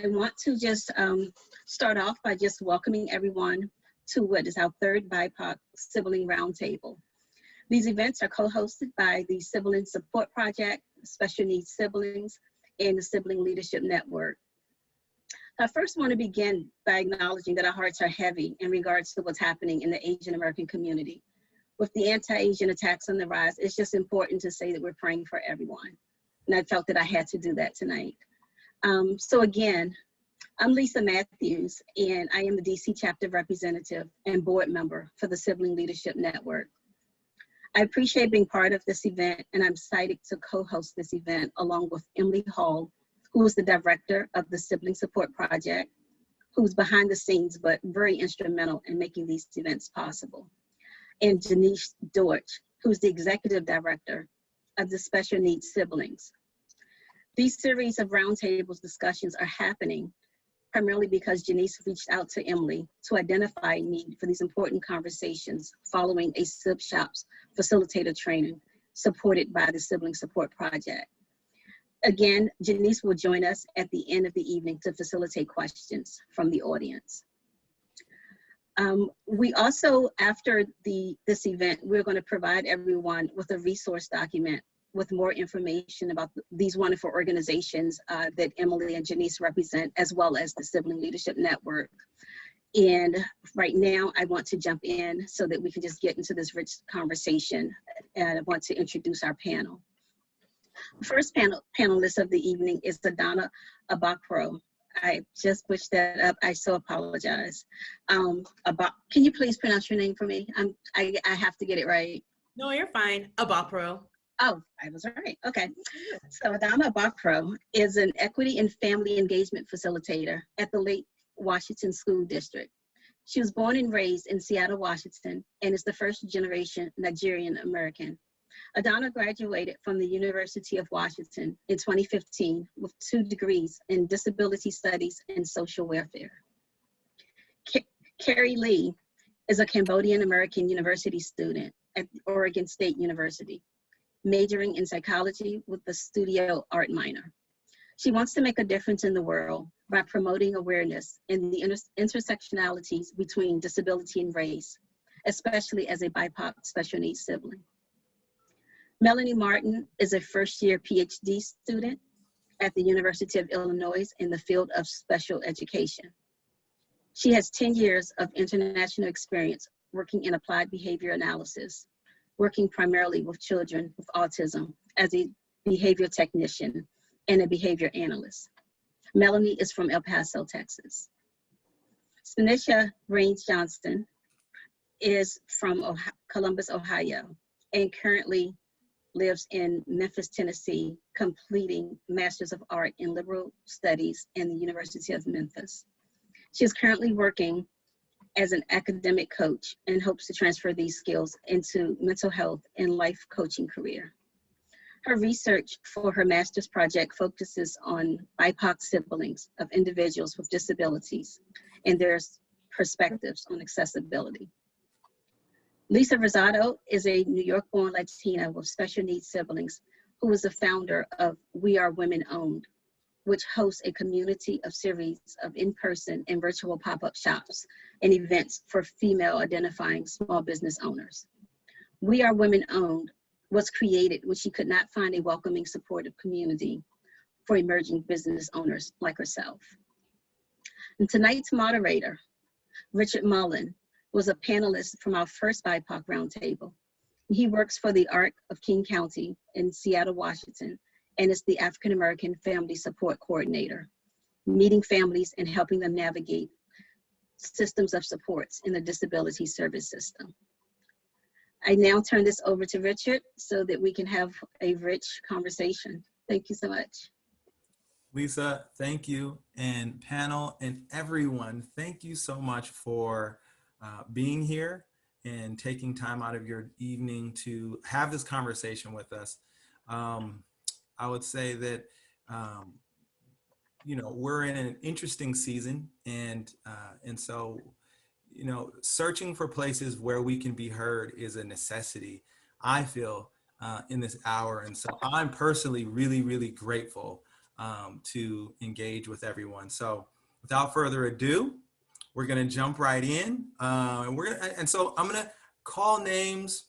I want to just start off by just welcoming everyone to what is our third BIPOC Sibling Roundtable. These events are co-hosted by the Sibling Support Project, Special Needs Siblings, and the Sibling Leadership Network. I first want to begin by acknowledging that our hearts are heavy in regards to what's happening in the Asian American community. With the anti-Asian attacks on the rise, it's just important to say that we're praying for everyone. And I felt that I had to do that tonight. So again, I'm Lisa Matthews, and I am the DC chapter representative and board member for the Sibling Leadership Network. I appreciate being part of this event, and I'm excited to co-host this event along with Emily Hall, who is the director of the Sibling Support Project, who's behind the scenes but very instrumental in making these events possible, and Jeniece Dortch, who's the executive director of the Special Needs Siblings. These series of roundtables discussions are happening primarily because Jeniece reached out to Emily to identify a need for these important conversations following a SIB Shops facilitator training supported by the Sibling Support Project. Again, Jeniece will join us at the end of the evening to facilitate questions from the audience. We also, after this event, we're going to provide everyone with a resource document with more information about these wonderful organizations that Emily and Jeniece represent, as well as the Sibling Leadership Network. And right now, I want to jump in so that we can just get into this rich conversation, and I want to introduce our panel. The first panelist of the evening is Adanna Abakporo. I just pushed that up. I so apologize. Can you please pronounce your name for me? I have to get it right. No, you're fine. Abakporo. Oh, I was right. Okay. So Adanna Abakporo is an equity and family engagement facilitator at the Lake Washington School District. She was born and raised in Seattle, Washington, and is the first generation Nigerian American. Adanna graduated from the University of Washington in 2015 with 2 degrees in disability studies and social welfare. Karee Lee is a Cambodian American university student at Oregon State University, majoring in psychology with a studio art minor. She wants to make a difference in the world by promoting awareness in the intersectionalities between disability and race, especially as a BIPOC special needs sibling. Melanie Martin is a first-year PhD student at the University of Illinois in the field of special education. She has 10 years of international experience working in applied behavior analysis, working primarily with children with autism as a behavior technician and a behavior analyst. Melanie is from El Paso, Texas. Spinisha Johnson is from Columbus, Ohio, and currently lives in Memphis, Tennessee, completing Masters of Art in Liberal Studies in the University of Memphis. She is currently working as an academic coach and hopes to transfer these skills into mental health and life coaching career. Her research for her master's project focuses on BIPOC siblings of individuals with disabilities and their perspectives on accessibility. Lisa Rosado is a New York-born Latina with special needs siblings who is the founder of We Are Women Owned, which hosts a community of series of in-person and virtual pop-up shops and events for female identifying small business owners. We Are Women Owned was created when she could not find a welcoming, supportive community for emerging business owners like herself. And tonight's moderator, Richard Mullens, was a panelist from our first BIPOC roundtable. He works for the ARC of King County in Seattle, Washington, and is the African American Family Support Coordinator, meeting families and helping them navigate systems of supports in the disability service system. I now turn this over to Richard so that we can have a rich conversation. Thank you so much. Lisa, thank you. And panel and everyone, thank you so much for being here and taking time out of your evening to have this conversation with us. I would say that, you know, we're in an interesting season, and so, you know, searching for places where we can be heard is a necessity, I feel, in this hour. And so I'm personally really, really grateful to engage with everyone. So without further ado, we're gonna jump right in. And so I'm gonna call names,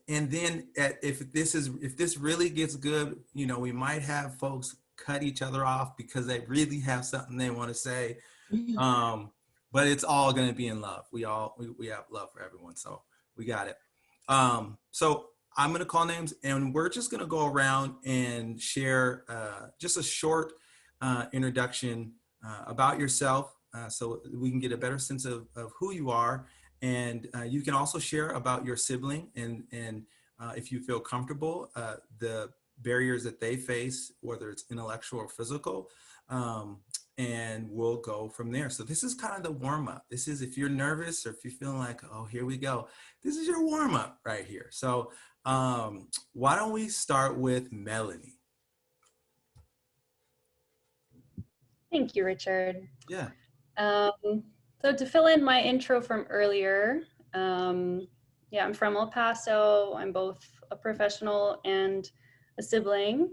and then if this really gets good, you know, we might have folks cut each other off because they really have something they want to say. But it's all going to be in love. We have love for everyone, so we got it. So I'm going to call names, and we're just going to go around and share just a short introduction about yourself, so we can get a better sense of who you are. And you can also share about your sibling, and if you feel comfortable, the barriers that they face, whether it's intellectual or physical, and we'll go from there. So this is kind of the warm up. This is, if you're nervous or if you're feeling like, oh, here we go, this is your warm up right here. So why don't we start with Melanie? Thank you, Richard. Yeah. So to fill in my intro from earlier, yeah, I'm from El Paso. I'm both a professional and a sibling.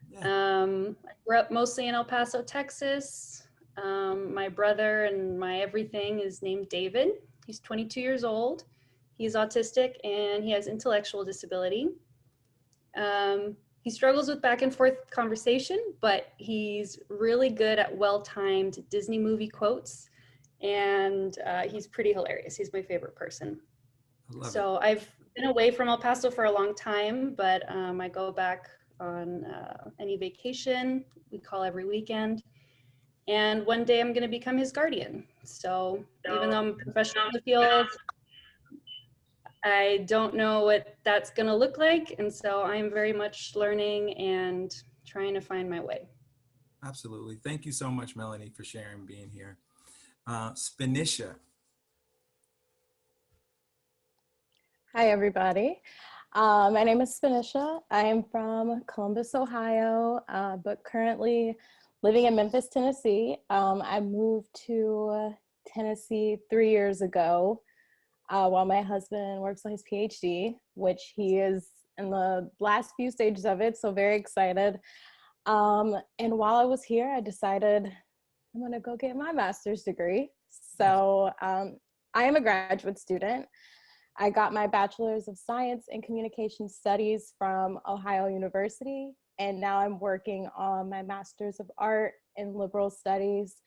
Yeah. I grew up mostly in El Paso, Texas. My brother and my everything is named David. He's 22 years old. He's autistic and he has intellectual disability. He struggles with back and forth conversation, but he's really good at well-timed Disney movie quotes. And he's pretty hilarious. He's my favorite person. So I've been away from El Paso for a long time, but I go back on any vacation. We call every weekend. And one day I'm going to become his guardian. So even though I'm a professional in the field, I don't know what that's going to look like. And so I'm very much learning and trying to find my way. Absolutely. Thank you so much, Melanie, for sharing and being here. Spinisha. Hi, everybody. My name is Spinisha. I am from Columbus, Ohio, but currently living in Memphis, Tennessee. I moved to Tennessee 3 years ago while my husband works on his PhD, which he is in the last few stages of it, so very excited. And while I was here, I decided I'm gonna go get my master's degree. So I am a graduate student. I got my bachelor's of science in communication studies from Ohio University, and now I'm working on my master's of art in liberal studies.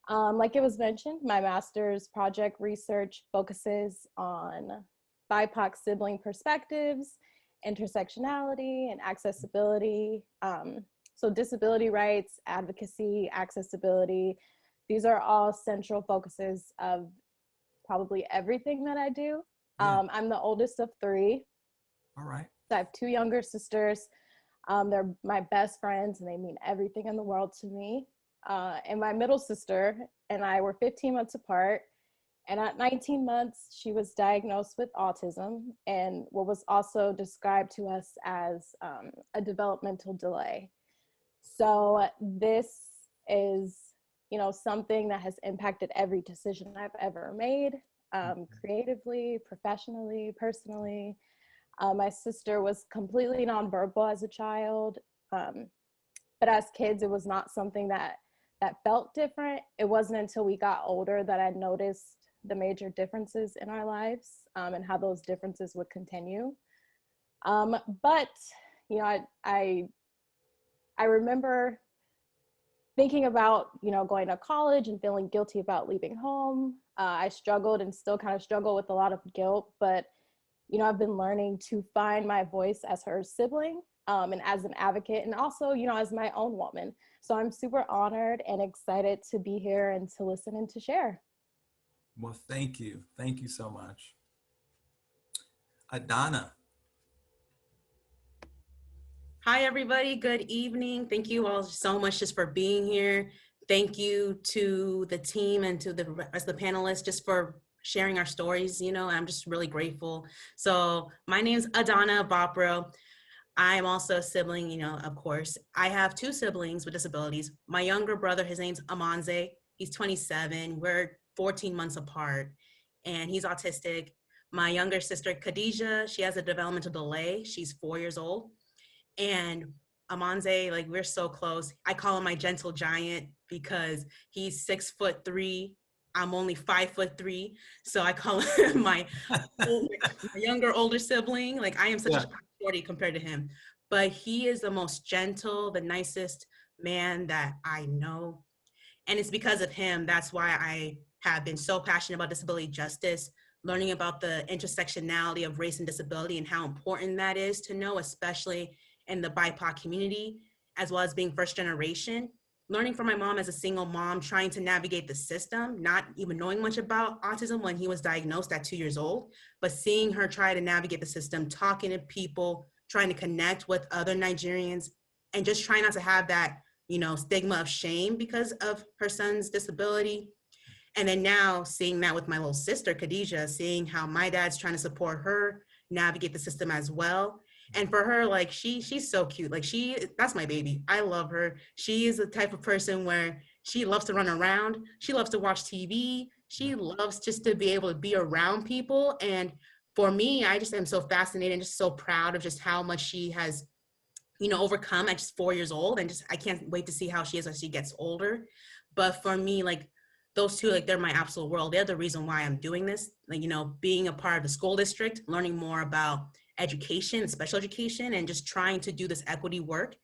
Like it was mentioned, my master's project research focuses on BIPOC sibling perspectives, intersectionality, and accessibility. So disability rights, advocacy, accessibility, these are all central focuses of probably everything that I do. Yeah. I'm the oldest of three. All right. So I have two younger sisters. They're my best friends and they mean everything in the world to me. And my middle sister and I were 15 months apart. And at 19 months, she was diagnosed with autism and what was also described to us as a developmental delay. So this is, you know, something that has impacted every decision I've ever made, creatively, professionally, personally. My sister was completely nonverbal as a child, but as kids, it was not something that felt different. It wasn't until we got older that I noticed the major differences in our lives and how those differences would continue. But, you know, I remember thinking about, you know, going to college and feeling guilty about leaving home. I struggled and still kind of struggle with a lot of guilt, but, you know, I've been learning to find my voice as her sibling and as an advocate and also, you know, as my own woman. So I'm super honored and excited to be here and to listen and to share. Well, thank you. Thank you so much. Adanna. Hi, everybody. Good evening. Thank you all so much just for being here. Thank you to the team and to the rest of the panelists just for sharing our stories. You know, I'm just really grateful. So my name's Adanna Abakporo. I'm also a sibling, you know, of course. I have two siblings with disabilities. My younger brother, his name's Amanze. He's 27. We're 14 months apart, and he's autistic. My younger sister, Khadijah, she has a developmental delay. She's 4 years old. And Amanze, like we're so close. I call him my gentle giant because he's 6'3". I'm only 5'3", so I call him my younger, older sibling. Like I am such a shorty compared to him, but he is the most gentle, the nicest man that I know. And it's because of him. That's why I have been so passionate about disability justice, learning about the intersectionality of race and disability and how important that is to know, especially in the BIPOC community, as well as being first generation. Learning from my mom as a single mom, trying to navigate the system, not even knowing much about autism when he was diagnosed at 2 years old, but seeing her try to navigate the system, talking to people, trying to connect with other Nigerians, and just trying not to have that, you know, stigma of shame because of her son's disability. And then now seeing that with my little sister, Khadijah, seeing how my dad's trying to support her, navigate the system as well. And for her, like she's so cute. Like that's my baby. I love her. She is the type of person where she loves to run around. She loves to watch TV. She loves just to be able to be around people. And for me, I just am so fascinated and just so proud of just how much she has, you know, overcome at just 4 years old. And just, I can't wait to see how she is as she gets older. But for me, like those two, like they're my absolute world. They're the reason why I'm doing this. Like, you know, being a part of the school district, learning more about education, special education, and just trying to do this equity work.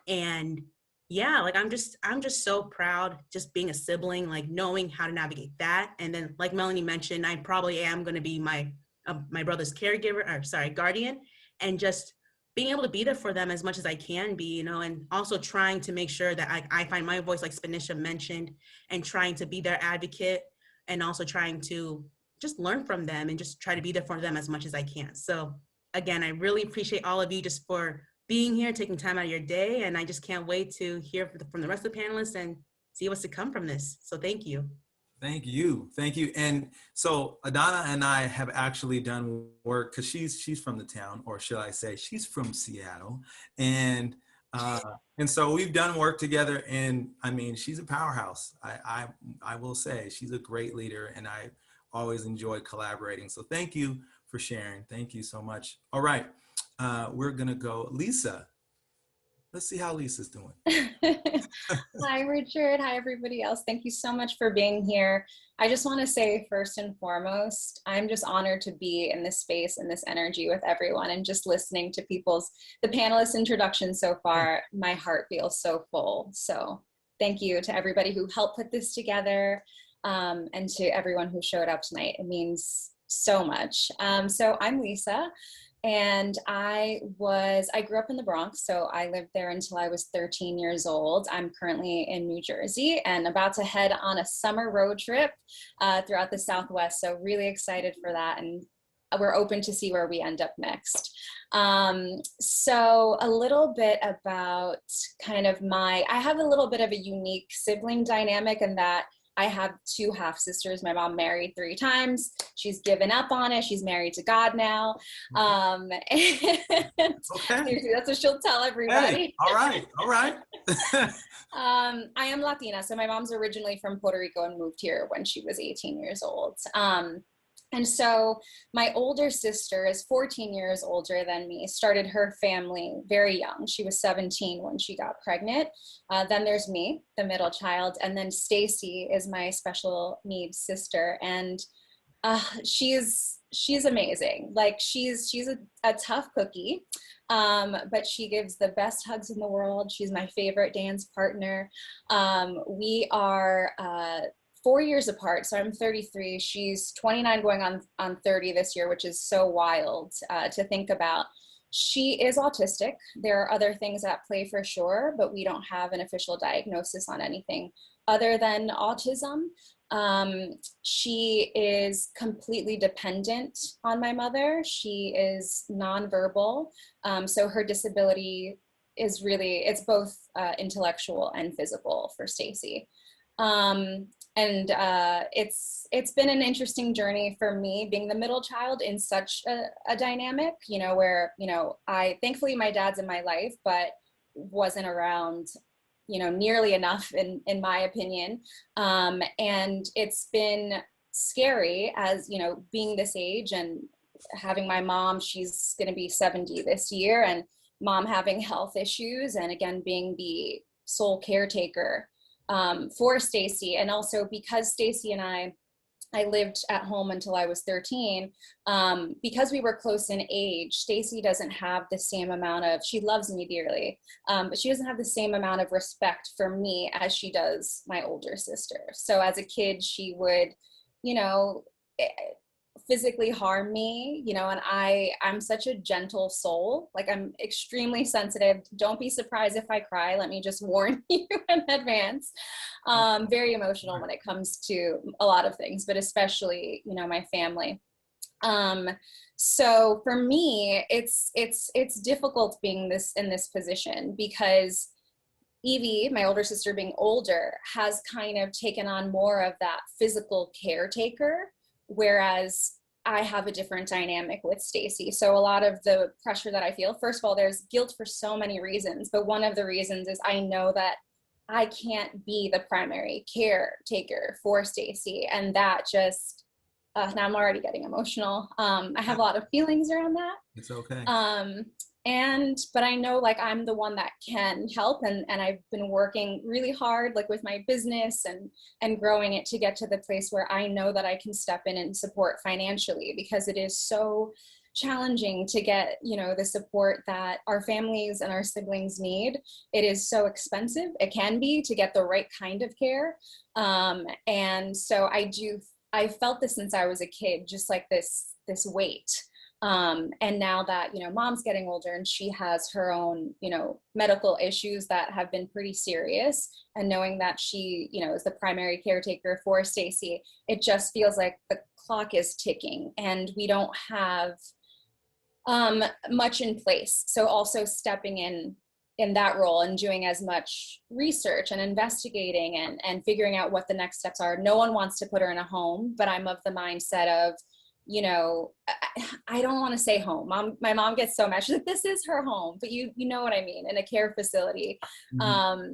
And yeah, like I'm just so proud just being a sibling, like knowing how to navigate that. And then like Melanie mentioned, I probably am going to be my brother's caregiver, or sorry, guardian, and just being able to be there for them as much as I can be, you know, and also trying to make sure that I find my voice, like Spinisha mentioned, and trying to be their advocate, and also trying to just learn from them and just try to be there for them as much as I can. So again, I really appreciate all of you just for being here, taking time out of your day. And I just can't wait to hear from the rest of the panelists and see what's to come from this. So thank you. Thank you. Thank you. And so Adanna and I have actually done work because she's from the town, or should I say she's from Seattle. And so we've done work together, and I mean, she's a powerhouse. I will say she's a great leader, and I always enjoy collaborating. So thank you for sharing. Thank you so much. All right. We're going to go Lisa. Let's see how Lisa's doing. Hi, Richard. Hi, everybody else. Thank you so much for being here. I just want to say, first and foremost, I'm just honored to be in this space and this energy with everyone, and just listening to the panelists' introduction so far, my heart feels so full. So thank you to everybody who helped put this together, and to everyone who showed up tonight. It means so much. So I'm Lisa. And I grew up in the Bronx, so I lived there until I was 13 years old. I'm currently in New Jersey and about to head on a summer road trip throughout the Southwest. So really excited for that. And we're open to see where we end up next. So a little bit about kind of I have a little bit of a unique sibling dynamic in that I have two half sisters. My mom married 3 times. She's given up on it. She's married to God now. Okay. That's what she'll tell everybody. Hey, all right. All right. I am Latina. So my mom's originally from Puerto Rico and moved here when she was 18 years old. And so my older sister is 14 years older than me, started her family very young. She was 17 when she got pregnant. Then there's me, the middle child. And then Stacy is my special needs sister. And she's amazing. Like she's a tough cookie, but she gives the best hugs in the world. She's my favorite dance partner. We are 4 years apart. So I'm 33. She's 29 going on 30 this year, which is so wild to think about. She is autistic. There are other things at play for sure, but we don't have an official diagnosis on anything other than autism. She is completely dependent on my mother. She is nonverbal. So her disability is it's both intellectual and physical for Stacy. And it's been an interesting journey for me being the middle child in such a dynamic, you know, where, you know, thankfully my dad's in my life, but wasn't around, you know, nearly enough in my opinion. And it's been scary as, you know, being this age and having my mom, she's going to be 70 this year, and mom having health issues, and again, being the sole caretaker for Stacy. And also because Stacy and I lived at home until I was 13. Because we were close in age, Stacy doesn't have the same amount of, she loves me dearly, but she doesn't have the same amount of respect for me as she does my older sister. So as a kid, she would, you know, physically harm me, you know, and I'm such a gentle soul. Like, I'm extremely sensitive. Don't be surprised if I cry. Let me just warn you in advance. Very emotional when it comes to a lot of things, but especially, you know, my family. So for me, it's difficult being in this position, because Evie, my older sister, being older, has kind of taken on more of that physical caretaker, whereas I have a different dynamic with Stacy. So a lot of the pressure that I feel, first of all, there's guilt for so many reasons, but one of the reasons is I know that I can't be the primary caretaker for Stacy, and that just, now I'm already getting emotional. I have a lot of feelings around that. It's okay. But I know, like, I'm the one that can help, and I've been working really hard, like with my business and growing it to get to the place where I know that I can step in and support financially, because it is so challenging to get, you know, the support that our families and our siblings need. It is so expensive. It can be, to get the right kind of care. And so I felt this since I was a kid, just like this weight. And now that, you know, mom's getting older and she has her own, you know, medical issues that have been pretty serious, and knowing that she, you know, is the primary caretaker for Stacy, it just feels like the clock is ticking and we don't have much in place. So also stepping in that role and doing as much research and investigating and figuring out what the next steps are. No one wants to put her in a home, but I'm of the mindset of, you know, I don't want to say home. My mom gets so mad. She's like, this is her home, but you know what I mean, in a care facility. Mm-hmm.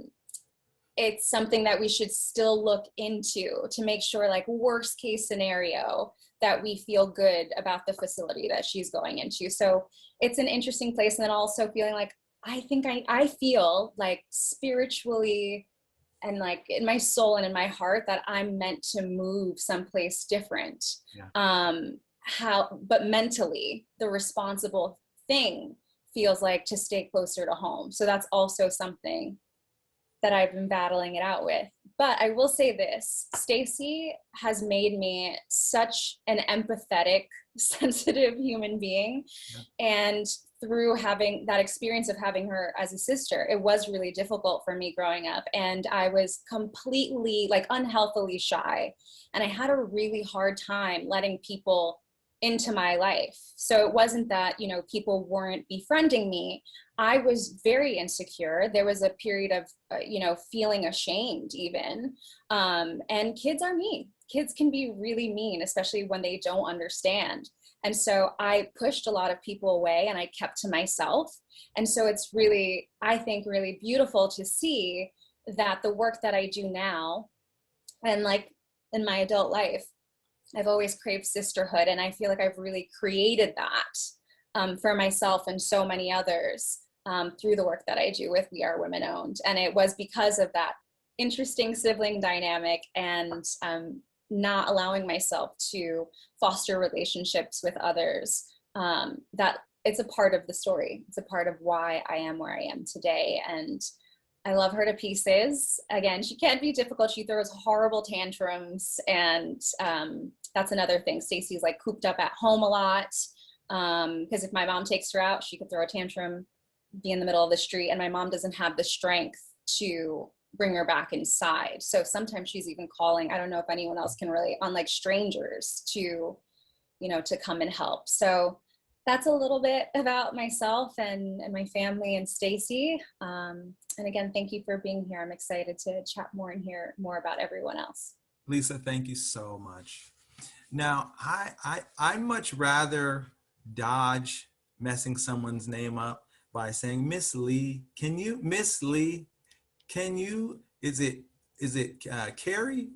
It's something that we should still look into to make sure, like, worst case scenario, that we feel good about the facility that she's going into. So it's an interesting place. And then also feeling like, I feel like spiritually and like in my soul and in my heart that I'm meant to move someplace different. Yeah. But mentally, the responsible thing feels like to stay closer to home. So that's also something that I've been battling it out with. But I will say this, Stacy has made me such an empathetic, sensitive human being. Yeah. And through having that experience of having her as a sister, it was really difficult for me growing up. And I was completely, like, unhealthily shy. And I had a really hard time letting people into my life. So it wasn't that, you know, people weren't befriending me. I was very insecure. There was a period of, you know, feeling ashamed even. And kids are mean. Kids can be really mean, especially when they don't understand. And so I pushed a lot of people away and I kept to myself. And so it's really, I think, really beautiful to see that the work that I do now, and like in my adult life, I've always craved sisterhood, and I feel like I've really created that for myself and so many others through the work that I do with We Are Women Owned. And it was because of that interesting sibling dynamic and not allowing myself to foster relationships with others, that it's a part of the story. It's a part of why I am where I am today. And I love her to pieces. Again, she can be difficult. She throws horrible tantrums. And that's another thing. Stacy's like cooped up at home a lot. Because if my mom takes her out, she could throw a tantrum, be in the middle of the street. And my mom doesn't have the strength to bring her back inside. So sometimes she's even calling, I don't know if anyone else can relate, on like strangers to, you know, to come and help. So that's a little bit about myself and my family and Stacy. And again, thank you for being here. I'm excited to chat more and hear more about everyone else. Lisa, thank you so much. Now, I'd much rather dodge messing someone's name up by saying, Miss Lee, Miss Lee, can you, is it Karee?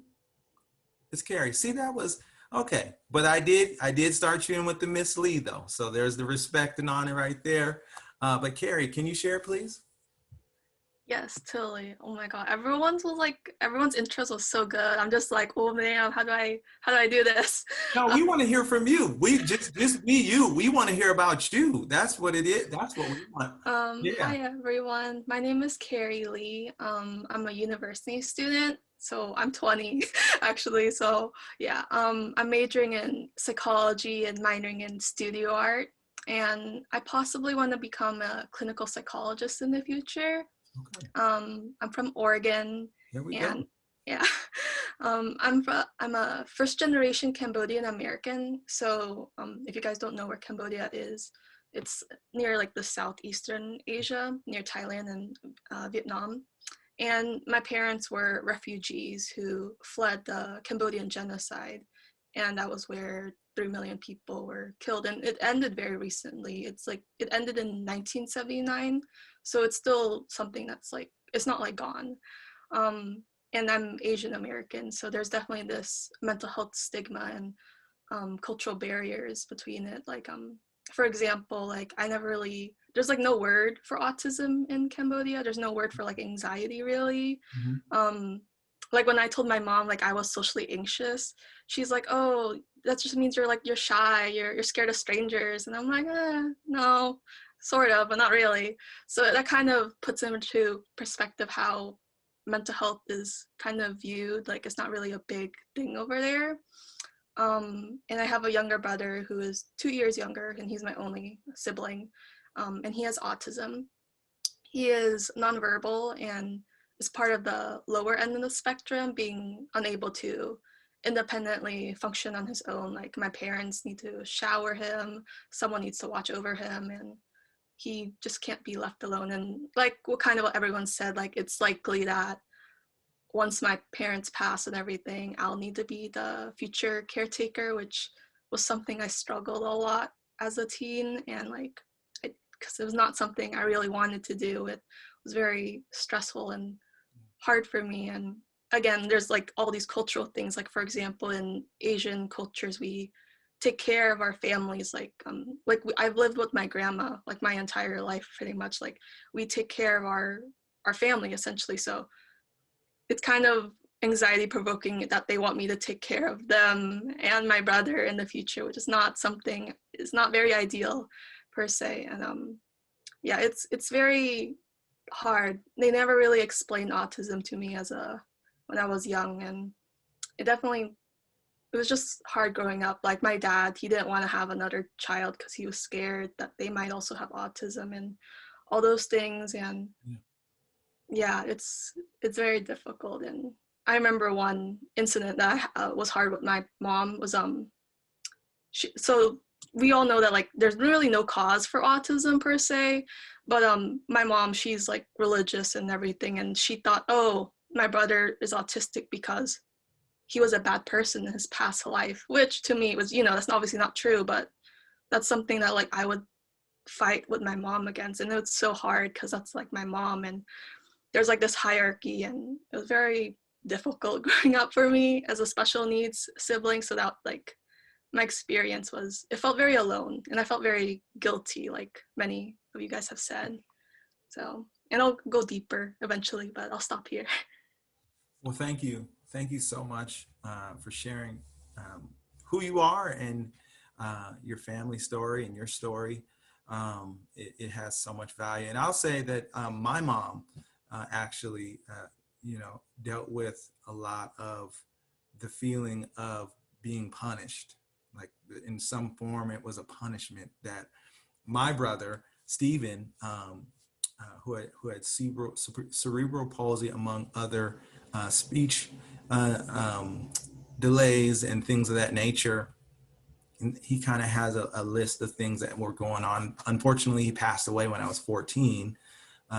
It's Karee. See, that was, okay. But I did start you in with the Miss Lee though. So there's the respect and honor right there. But Karee, can you share, please? Yes, totally. Oh my God. Everyone's intros was so good. I'm just like, oh man, how do I do this? No, we want to hear from you. We just be you. We want to hear about you. That's what it is. That's what we want. Yeah. Hi everyone. My name is Karee Lee. I'm a university student, so I'm 20 actually. So yeah, I'm majoring in psychology and minoring in studio art. And I possibly want to become a clinical psychologist in the future. Okay. I'm from Oregon. Here we and go. yeah, I'm a first generation Cambodian American. So if you guys don't know where Cambodia is, it's near like the southeastern Asia, near Thailand and Vietnam. And my parents were refugees who fled the Cambodian genocide, and that was where 3 million people were killed. And it ended very recently. It's like it ended in 1979, so it's still something that's like, it's not like gone. And I'm Asian American, so there's definitely this mental health stigma and cultural barriers between it. Like, for example, like there's like no word for autism in Cambodia. There's no word for like anxiety really. Mm-hmm. Like when I told my mom like I was socially anxious, she's like, oh, that just means you're shy, you're scared of strangers. And I'm like, no, sort of, but not really. So that kind of puts into perspective how mental health is kind of viewed, like it's not really a big thing over there. And I have a younger brother who is 2 years younger, and he's my only sibling, and he has autism. He is nonverbal and is part of the lower end of the spectrum, being unable to independently function on his own. Like my parents need to shower him, someone needs to watch over him, and he just can't be left alone. And like what everyone said, like it's likely that once my parents pass and everything, I'll need to be the future caretaker, which was something I struggled a lot as a teen. And like, because it was not something I really wanted to do. It was very stressful and hard for me. And again, there's like all these cultural things. Like for example, in Asian cultures, we take care of our families. I've lived with my grandma like my entire life, pretty much. Like we take care of our family essentially. So it's kind of anxiety provoking that they want me to take care of them and my brother in the future, which is not very ideal per se. And yeah, it's very hard. They never really explained autism to me when I was young, and it was just hard growing up. Like my dad, he didn't want to have another child because he was scared that they might also have autism and all those things. And yeah, it's very difficult. And I remember one incident that was hard with my mom was so we all know that like there's really no cause for autism per se, but my mom, she's like religious and everything, and she thought, oh, my brother is autistic because he was a bad person in his past life, which to me was, that's obviously not true, but that's something that like I would fight with my mom against. And it's so hard because that's like my mom, and there's like this hierarchy, and it was very difficult growing up for me as a special needs sibling. So that like my experience it felt very alone, and I felt very guilty, like many of you guys have said. So, and I'll go deeper eventually, but I'll stop here. Well, thank you. Thank you so much for sharing who you are and your family story and your story. It has so much value. And I'll say that my mom actually, dealt with a lot of the feeling of being punished. Like in some form, it was a punishment that my brother, Stephen, who had cerebral palsy, among other speech delays and things of that nature. And he kind of has a list of things that were going on. Unfortunately, he passed away when I was 14.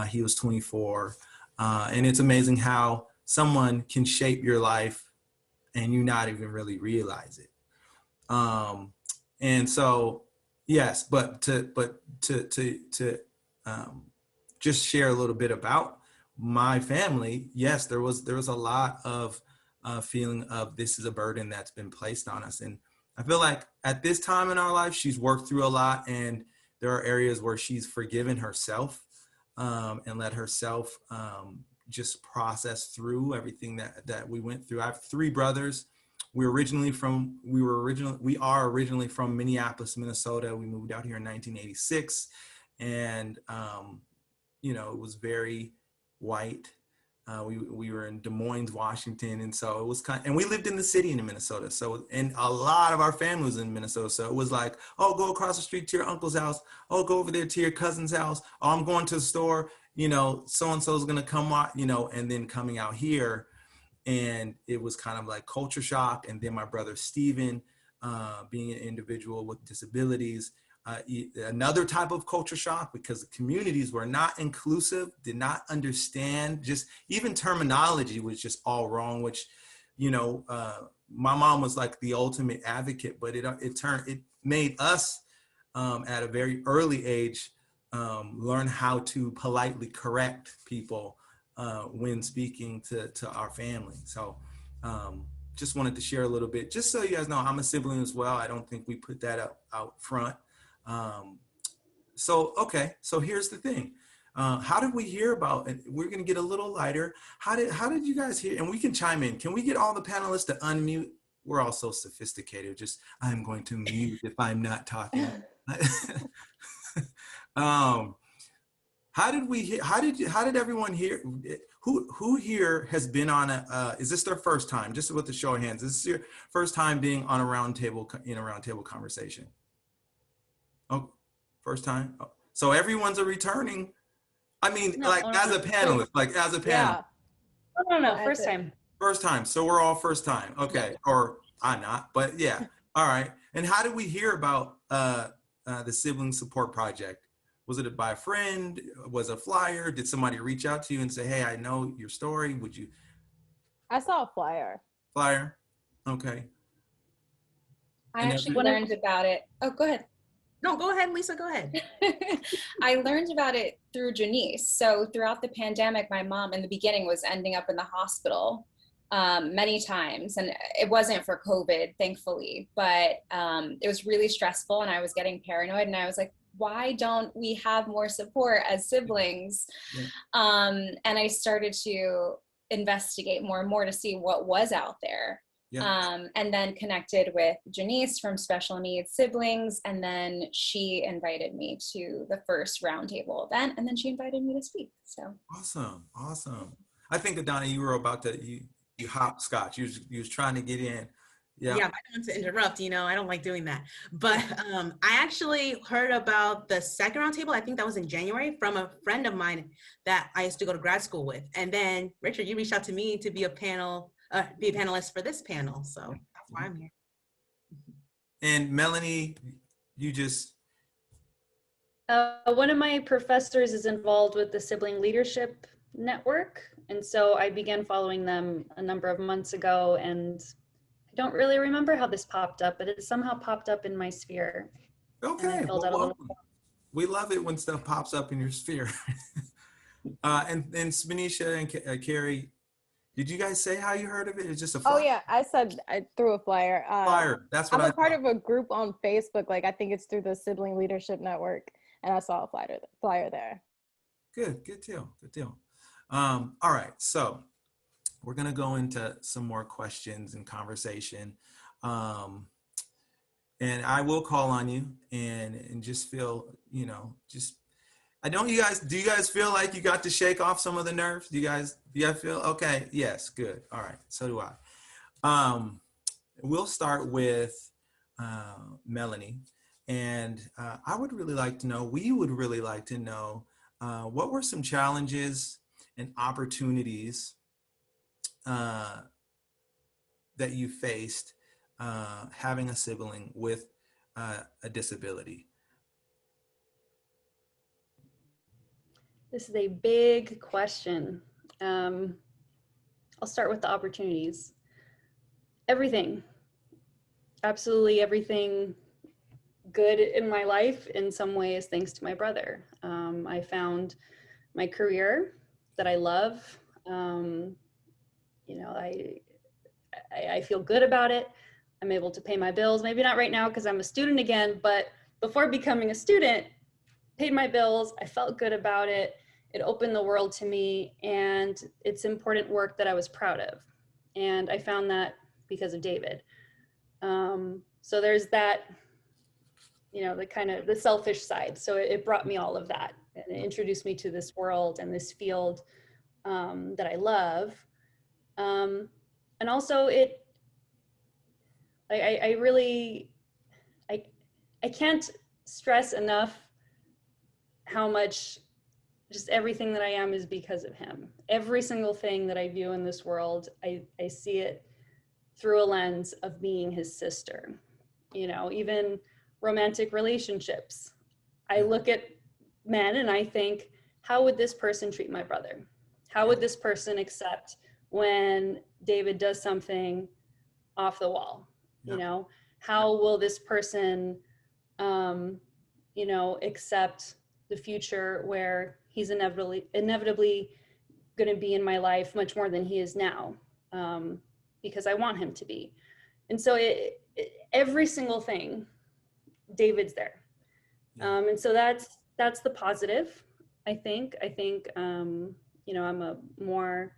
He was 24. And it's amazing how someone can shape your life and you not even really realize it. And so, yes, but to just share a little bit about my family. Yes, there was a lot of feeling of this is a burden that's been placed on us. And I feel like at this time in our life, she's worked through a lot, and there are areas where she's forgiven herself and let herself just process through everything that we went through. I have 3 brothers. We are originally from Minneapolis, Minnesota. We moved out here in 1986, and you know, it was very white. We were in Des Moines, Washington, and so it was and we lived in the city in Minnesota. So, and a lot of our family was in Minnesota. So it was like, oh, go across the street to your uncle's house. Oh, go over there to your cousin's house. Oh, I'm going to the store. You know, so-and-so is gonna come out, you know, and then coming out here, and it was kind of like culture shock. And then my brother Steven, being an individual with disabilities, another type of culture shock, because the communities were not inclusive, did not understand, just even terminology was just all wrong, which, you know, my mom was like the ultimate advocate, but it made us at a very early age learn how to politely correct people when speaking to our family. So just wanted to share a little bit, just so you guys know I'm a sibling as well. I don't think we put that out front. Okay, so here's the thing. How did we hear about it? We're gonna get a little lighter. How did you guys hear? And we can chime in. Can we get all the panelists to unmute? We're all so sophisticated. Just, I'm going to mute if I'm not talking. How did everyone hear? Who here has been on is this their first time? Just with the show of hands, is this your first time being on a roundtable conversation? Oh, first time. Oh, so everyone's a returning. I mean, No, like as a panelist, Yeah. No, first time. First time. So we're all first time. Okay. Or I'm not, but yeah. All right. And how did we hear about the Sibling Support Project? Was it by a friend? Was it a flyer? Did somebody reach out to you and say, hey, I know your story. Would you? I saw a flyer. Flyer? Okay. I actually learned about it. Oh, go ahead. No, go ahead, Lisa, go ahead. I learned about it through Jeniece. So throughout the pandemic, my mom in the beginning was ending up in the hospital many times. And it wasn't for COVID, thankfully, but it was really stressful and I was getting paranoid and I was like, why don't we have more support as siblings? Yeah. And I started to investigate more and more to see what was out there. Yeah. And then connected with Jeniece from Special Needs Siblings. And then she invited me to the first roundtable event. And then she invited me to speak. So awesome. Awesome. I think, Adanna, you were about to, you hopscotch. You was trying to get in. Yeah. Yeah, I don't want to interrupt, you know, I don't like doing that. But I actually heard about the second roundtable, I think that was in January, from a friend of mine that I used to go to grad school with. And then, Richard, you reached out to me to be a panelist for this panel. So that's why I'm here. And Melanie, you just... One of my professors is involved with the Sibling Leadership Network. And so I began following them a number of months ago, and I don't really remember how this popped up, but it somehow popped up in my sphere. Okay, well, we love it when stuff pops up in your sphere. And Spinisha and Karee, did you guys say how you heard of it? It's just a flyer. Oh yeah, I said I threw a flyer. Flyer, that's what I'm a part of a group on Facebook. Like I think it's through the Sibling Leadership Network, and I saw a flyer there. Good deal, good deal. All right, so we're gonna go into some more questions and conversation. And I will call on you and just feel, you know, just, do you guys feel like you got to shake off some of the nerves? Do you guys feel, okay, yes, good. All right, so do I. We'll start with Melanie. And we would really like to know, what were some challenges and opportunities that you faced having a sibling with a disability? This is a big question. I'll start with the opportunities. Everything, absolutely everything good in my life in some ways thanks to my brother. I found my career that I love. You know, I feel good about it. I'm able to pay my bills, maybe not right now because I'm a student again, but before becoming a student, paid my bills. I felt good about it. It opened the world to me, and it's important work that I was proud of. And I found that because of David. So there's that, you know, the kind of the selfish side. So it brought me all of that, and it introduced me to this world and this field that I love. And also I really, I can't stress enough how much just everything that I am is because of him. Every single thing that I do in this world, I see it through a lens of being his sister. You know, even romantic relationships. I look at men and I think, how would this person treat my brother? How would this person accept when David does something off the wall? You know, how will this person, you know, accept the future where he's inevitably going to be in my life much more than he is now, because I want him to be. And so every single thing, David's there. And so that's the positive, I think. You know, I'm a more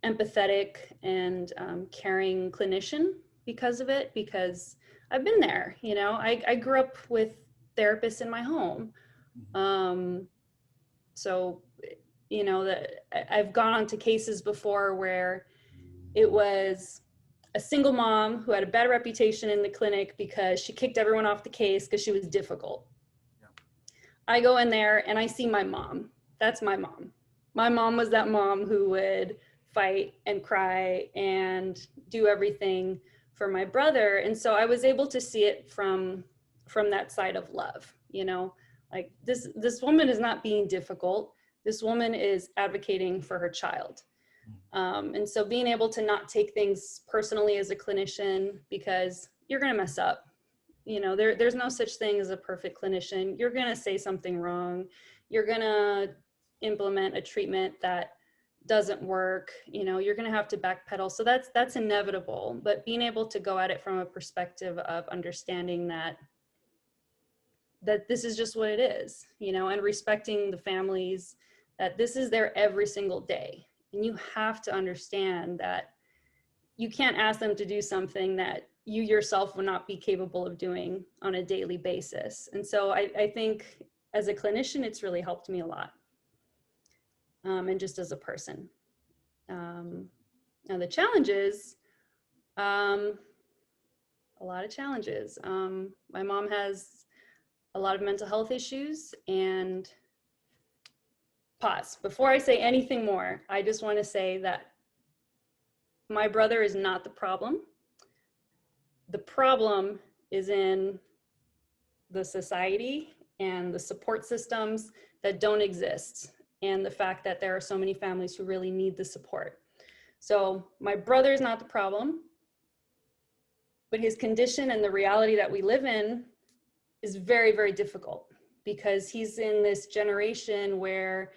empathetic and caring clinician because of it, because I've been there. You know, I grew up with therapists in my home. So, you know, that I've gone on to cases before where it was a single mom who had a bad reputation in the clinic because she kicked everyone off the case because she was difficult. Yeah. I go in there and I see my mom. That's my mom. My mom was that mom who would fight and cry and do everything for my brother. And so I was able to see it from that side of love, you know, like this woman is not being difficult. This woman is advocating for her child. And so being able to not take things personally as a clinician, because you're going to mess up. You know, there's no such thing as a perfect clinician. You're going to say something wrong. You're going to implement a treatment that doesn't work. You know, you're going to have to backpedal. So that's inevitable. But being able to go at it from a perspective of understanding that this is just what it is, you know, and respecting the families, that this is there every single day. And you have to understand that you can't ask them to do something that you yourself would not be capable of doing on a daily basis. And so I think as a clinician, it's really helped me a lot. And just as a person. Now the challenges, a lot of challenges. My mom has a lot of mental health issues. And pause. Before I say anything more, I just want to say that my brother is not the problem. The problem is in the society and the support systems that don't exist, and the fact that there are so many families who really need the support. So my brother is not the problem, but his condition and the reality that we live in is very, very difficult, because he's in this generation where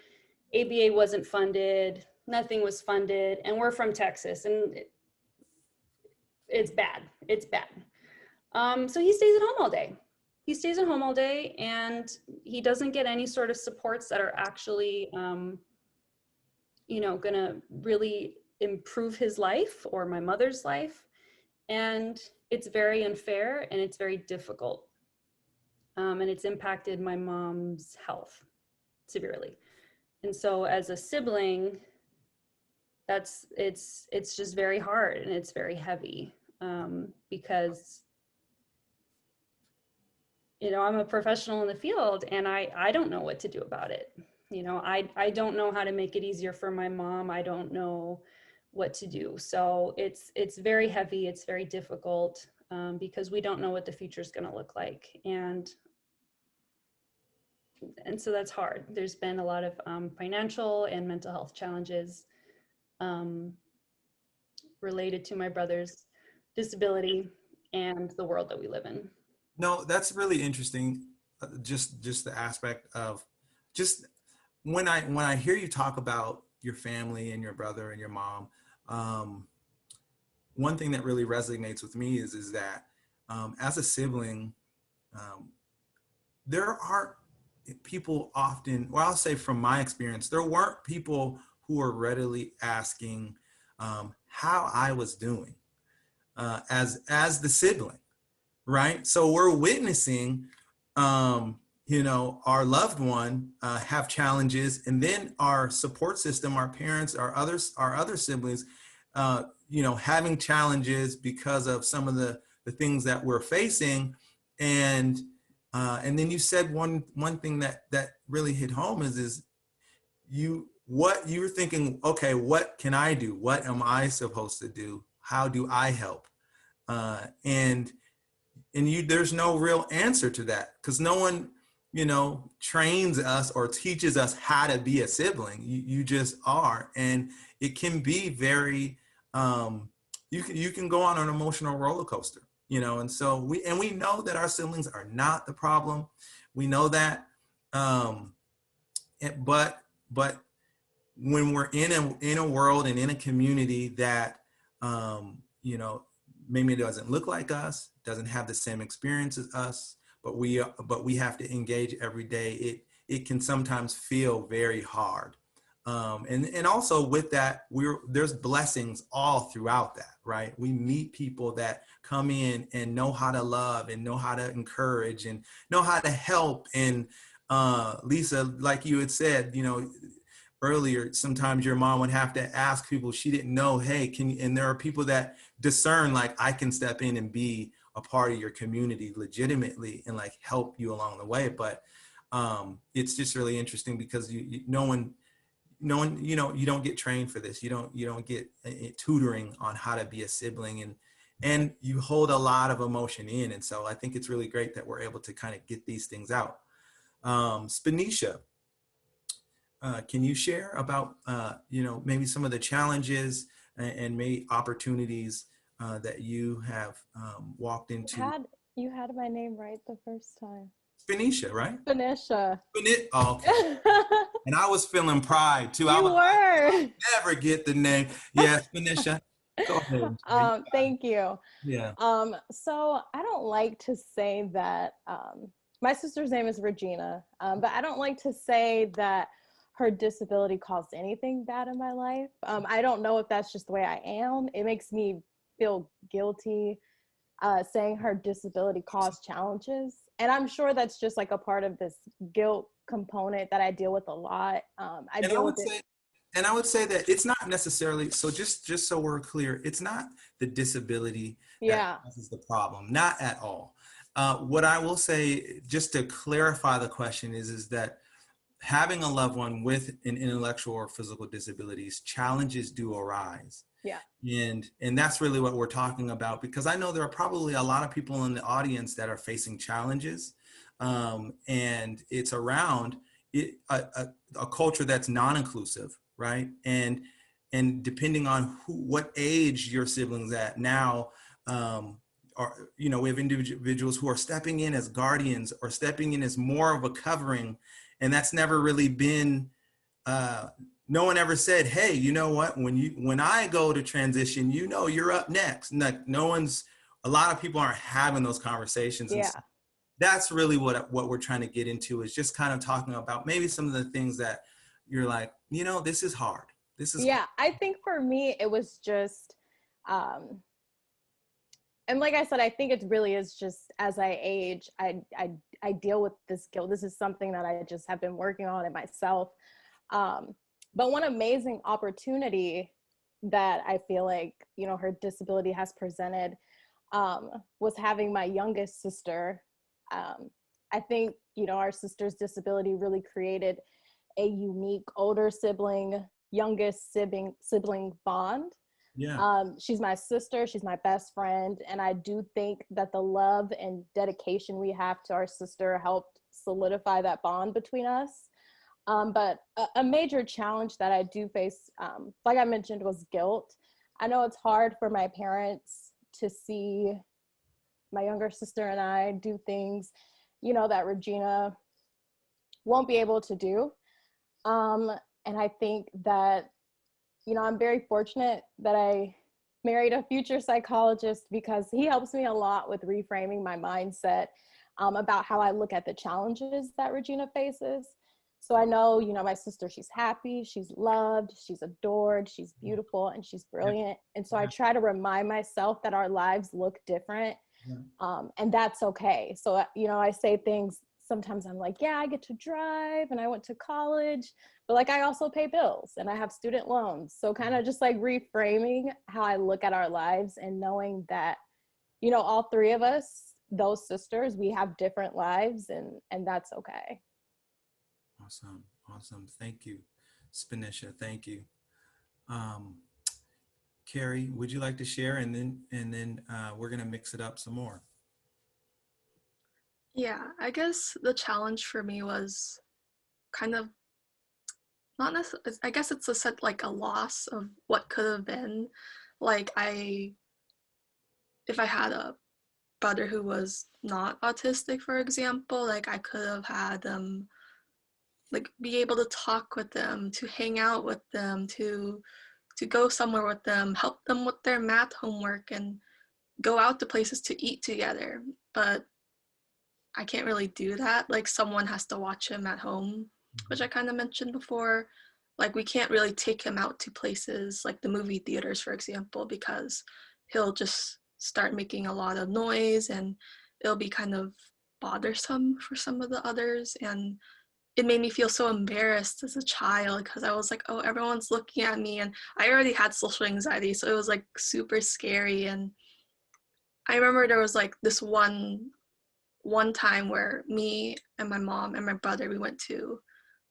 ABA wasn't funded, nothing was funded, and we're from Texas, and it's bad, it's bad. So he stays at home all day. He stays at home all day, and he doesn't get any sort of supports that are actually, you know, gonna really improve his life or my mother's life. And it's very unfair and it's very difficult. And it's impacted my mom's health severely. And so as a sibling, it's just very hard and it's very heavy, because, you know, I'm a professional in the field and I don't know what to do about it. You know, I don't know how to make it easier for my mom. I don't know what to do. So it's very heavy. It's very difficult, because we don't know what the future is going to look like. And so that's hard. There's been a lot of financial and mental health challenges related to my brother's disability and the world that we live in. No, that's really interesting. Just the aspect of just when I hear you talk about your family and your brother and your mom, one thing that really resonates with me is that as a sibling, there are people often, or I'll say from my experience, there weren't people who were readily asking how I was doing as the sibling, right? So we're witnessing, you know, our loved one have challenges, and then our support system, our parents, our other siblings, you know, having challenges because of some of the things that we're facing. And then you said one thing that really hit home is you were thinking, okay, what can I do? What am I supposed to do? How do I help? And there's no real answer to that, because no one, you know, trains us or teaches us how to be a sibling. You just are, and it can be very you can go on an emotional roller coaster, you know. And so we know that our siblings are not the problem. We know that, but when we're in a world and in a community that you know, maybe it doesn't look like us, doesn't have the same experience as us, but we have to engage every day, it can sometimes feel very hard. And also with that, there's blessings all throughout that, right? We meet people that come in and know how to love and know how to encourage and know how to help. And Lisa, like you had said, you know, earlier, sometimes your mom would have to ask people she didn't know, hey, can you, and there are people that discern, like, I can step in and be a part of your community legitimately and like help you along the way. But it's just really interesting because no one, you know, you don't get trained for this. You don't get tutoring on how to be a sibling, and you hold a lot of emotion in. And so I think it's really great that we're able to kind of get these things out. Spinisha, can you share about, you know, maybe some of the challenges and maybe opportunities that you have walked into? You had my name right the first time. Spinisha, right? Spinisha. Oh, okay. And I was feeling pride too. You I was were. Like, never get the name. Yeah, Spinisha. Go ahead. Thank you. Yeah. So I don't like to say that my sister's name is Regina, but I don't like to say that her disability caused anything bad in my life. I don't know if that's just the way I am. It makes me feel guilty saying her disability caused challenges. And I'm sure that's just like a part of this guilt component that I deal with a lot. I would say that it's not necessarily, so just so we're clear, it's not the disability that causes the problem, not at all. What I will say, just to clarify the question, is that having a loved one with an intellectual or physical disabilities, challenges do arise. Yeah. And that's really what we're talking about, because I know there are probably a lot of people in the audience that are facing challenges, and it's around a culture that's non-inclusive, right? And depending on what age your siblings at now, are, you know, we have individuals who are stepping in as guardians or stepping in as more of a covering, and that's never really been. No one ever said, hey, you know what, when I go to transition, you know, you're up next. Like, a lot of people aren't having those conversations. Yeah. And so that's really what we're trying to get into, is just kind of talking about maybe some of the things that you're like, you know, this is hard. Hard. I think for me, it was just, and like I said, I think it really is just as I age, I deal with this guilt. This is something that I just have been working on it myself. But one amazing opportunity that I feel like, you know, her disability has presented was having my youngest sister. I think, you know, our sister's disability really created a unique older sibling, youngest sibling bond. Yeah. She's my sister, she's my best friend, and I do think that the love and dedication we have to our sister helped solidify that bond between us. But a major challenge that I do face, like I mentioned, was guilt. I know it's hard for my parents to see my younger sister and I do things, you know, that Regina won't be able to do. And I think that, you know, I'm very fortunate that I married a future psychologist, because he helps me a lot with reframing my mindset. about how I look at the challenges that Regina faces. So I know, my sister, she's happy, she's loved, she's adored, she's beautiful, and she's brilliant. And so I try to remind myself that our lives look different, and that's okay. So, I say things, sometimes I'm like, yeah, I get to drive and I went to college, but like I also pay bills and I have student loans. So kind of just like reframing how I look at our lives and knowing that, all three of us, those sisters, we have different lives, and that's okay. Awesome. Thank you, Spinisha. Thank you. Karee, would you like to share, and then we're gonna mix it up some more. Yeah, I guess the challenge for me was kind of not necessarily, I guess it's like a loss of what could have been. Like if I had a brother who was not autistic, for example, like I could have had them like be able to talk with them, to hang out with them, to go somewhere with them, help them with their math homework, and go out to places to eat together. But I can't really do that. Like someone has to watch him at home, which I kind of mentioned before. Like we can't really take him out to places like the movie theaters, for example, because he'll just start making a lot of noise and it'll be kind of bothersome for some of the others. And it made me feel so embarrassed as a child because I was like, oh, everyone's looking at me. And I already had social anxiety, so it was like super scary. And I remember there was like this one time where me and my mom and my brother, we went to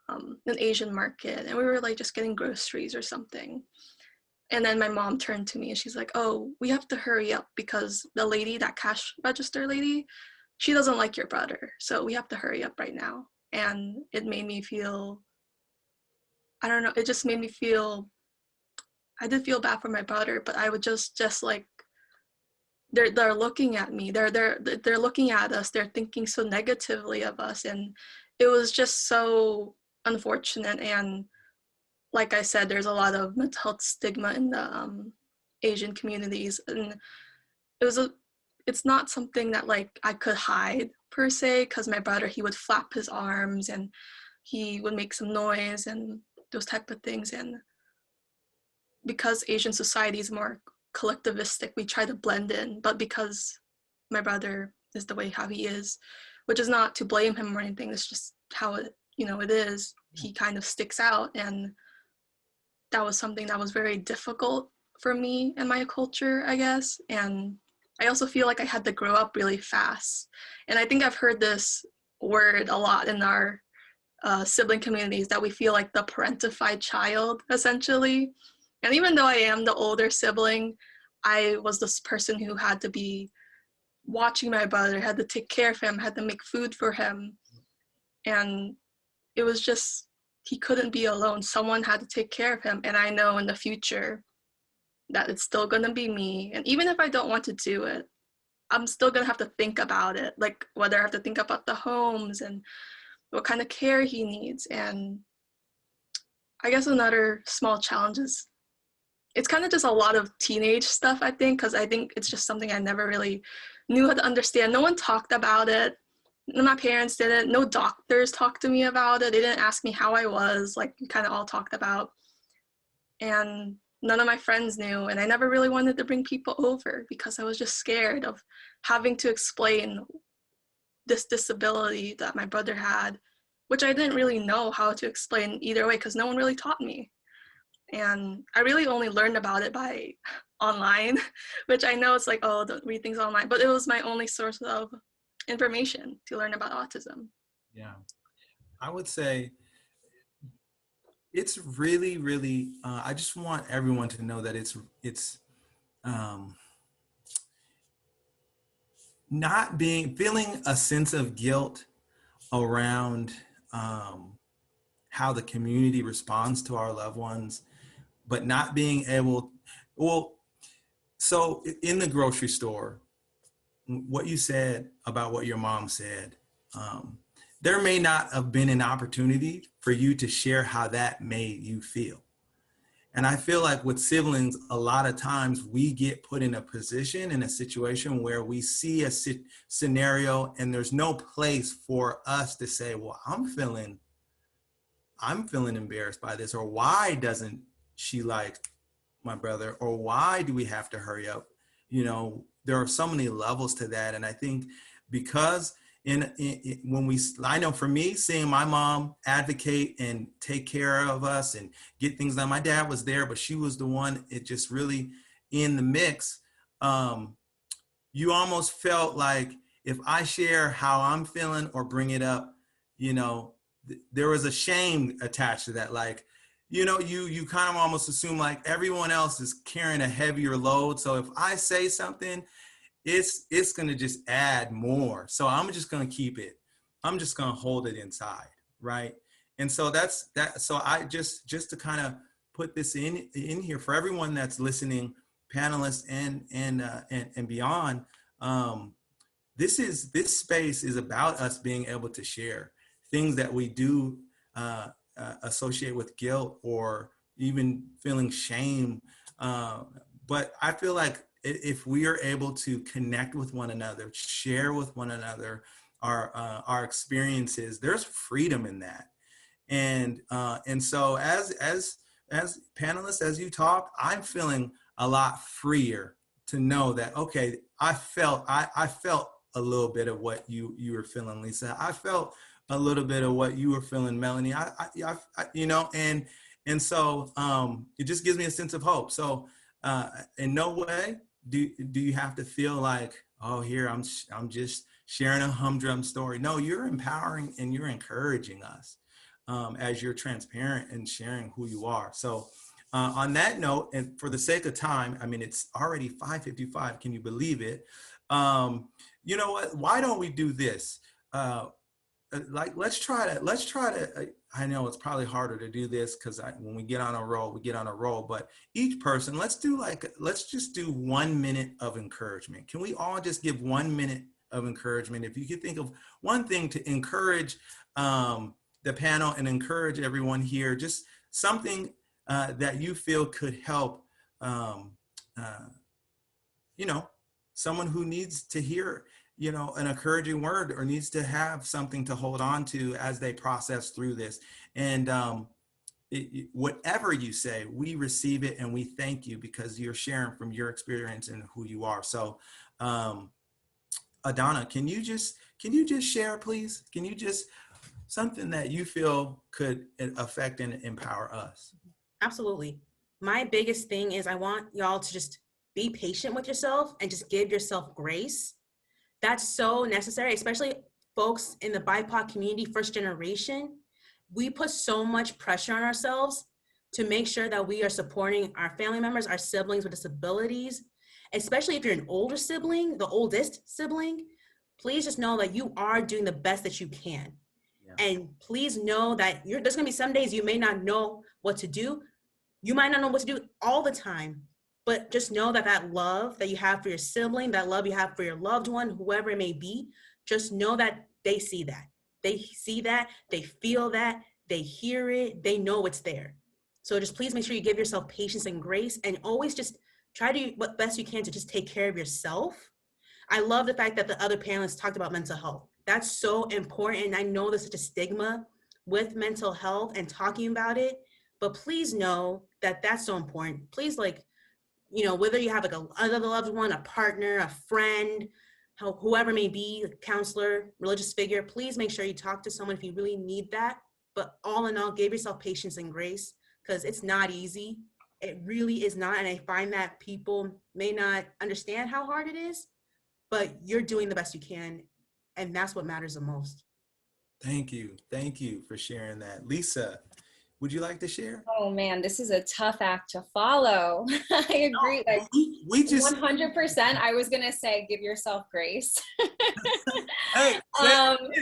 an Asian market and we were like just getting groceries or something. And then my mom turned to me and she's like, oh, we have to hurry up because the lady, that cash register lady, she doesn't like your brother. So we have to hurry up right now. And it made me feel, I don't know, it just made me feel, I did feel bad for my brother, but I would just like, they're looking at me, they're looking at us, they're thinking so negatively of us. And it was just so unfortunate. And like I said, there's a lot of mental health stigma in the Asian communities. And it's not something that like I could hide per se, because my brother, he would flap his arms and he would make some noise and those type of things. And because Asian society is more collectivistic, we try to blend in. But because my brother is the way how he is, which is not to blame him or anything, it's just how it is, he kind of sticks out. And that was something that was very difficult for me and my culture, I guess. And I also feel like I had to grow up really fast. And I think I've heard this word a lot in our sibling communities, that we feel like the parentified child, essentially. And even though I am the older sibling, I was this person who had to be watching my brother, had to take care of him, had to make food for him. And it was just, he couldn't be alone. Someone had to take care of him. And I know in the future that it's still gonna be me. And even if I don't want to do it, I'm still gonna have to think about it. Like whether I have to think about the homes and what kind of care he needs. And I guess another small challenge is, it's kind of just a lot of teenage stuff, I think, because I think it's just something I never really knew how to understand. No one talked about it. My parents didn't. No doctors talked to me about it. They didn't ask me how I was, like we kind of all talked about. And none of my friends knew. And I never really wanted to bring people over because I was just scared of having to explain this disability that my brother had, which I didn't really know how to explain either way because no one really taught me. And I really only learned about it by online, which I know it's like, oh, don't read things online, but it was my only source of information to learn about autism. Yeah, I would say it's really, really, I just want everyone to know that it's not feeling a sense of guilt around how the community responds to our loved ones, but not being able, so in the grocery store, what you said about what your mom said, there may not have been an opportunity for you to share how that made you feel. And I feel like with siblings, a lot of times we get put in a position, in a situation where we see a scenario and there's no place for us to say, well, I'm feeling embarrassed by this, or why doesn't she like my brother, or why do we have to hurry up? You know, there are so many levels to that. And I think because I know for me, seeing my mom advocate and take care of us and get things done, my dad was there, but she was the one, it just really in the mix. You almost felt like if I share how I'm feeling or bring it up, you know, there was a shame attached to that. Like, you know, you kind of almost assume like everyone else is carrying a heavier load. So if I say something, it's going to just add more. So I'm just going to keep it. I'm just going to hold it inside. Right. And so that's that. So I just to kind of put this in here for everyone that's listening, panelists and beyond. This space is about us being able to share things that we do associate with guilt or even feeling shame. But I feel like if we are able to connect with one another, share with one another our experiences, there's freedom in that. And so as panelists, as you talk, I'm feeling a lot freer to know that, okay, I felt a little bit of what you were feeling, Lisa. I felt a little bit of what you were feeling, Melanie. I you know, and so it just gives me a sense of hope. So in no way do you have to feel like, oh, here I'm just sharing a humdrum story. No, you're empowering and you're encouraging us as you're transparent and sharing who you are. So on that note, and for the sake of time, I mean, it's already 5:55. Can you believe it? You know what? Why don't we do this? Like, let's try to, I know it's probably harder to do this because when we get on a roll, but each person, let's just do 1 minute of encouragement. Can we all just give 1 minute of encouragement? If you could think of one thing to encourage the panel and encourage everyone here, just something that you feel could help, you know, someone who needs to hear, you know, an encouraging word or needs to have something to hold on to as they process through this. And whatever you say, we receive it and we thank you because you're sharing from your experience and who you are. So Adanna, can you just share, please? Can you just something that you feel could affect and empower us? Absolutely. My biggest thing is I want y'all to just be patient with yourself and just give yourself grace. That's so necessary, especially folks in the BIPOC community, first generation. We put so much pressure on ourselves to make sure that we are supporting our family members, our siblings with disabilities, especially if you're an older sibling, the oldest sibling. Please just know that you are doing the best that you can. Yeah. And please know that there's gonna be some days you may not know what to do. You might not know what to do all the time. But just know that that love that you have for your sibling, that love you have for your loved one, whoever it may be, just know that they see that. They see that, they feel that, they hear it, they know it's there. So just please make sure you give yourself patience and grace and always just try to do what best you can to just take care of yourself. I love the fact that the other panelists talked about mental health. That's so important. And I know there's such a stigma with mental health and talking about it, but please know that that's so important. Please, like, you know, whether you have like another loved one, a partner, a friend, whoever may be, a counselor, religious figure, please make sure you talk to someone if you really need that. But all in all, give yourself patience and grace because it's not easy. It really is not. And I find that people may not understand how hard it is, but you're doing the best you can. And that's what matters the most. Thank you. Thank you for sharing that. Lisa, would you like to share? Oh man, this is a tough act to follow. I agree. No, like we just 100%. I was gonna say, give yourself grace. Hey,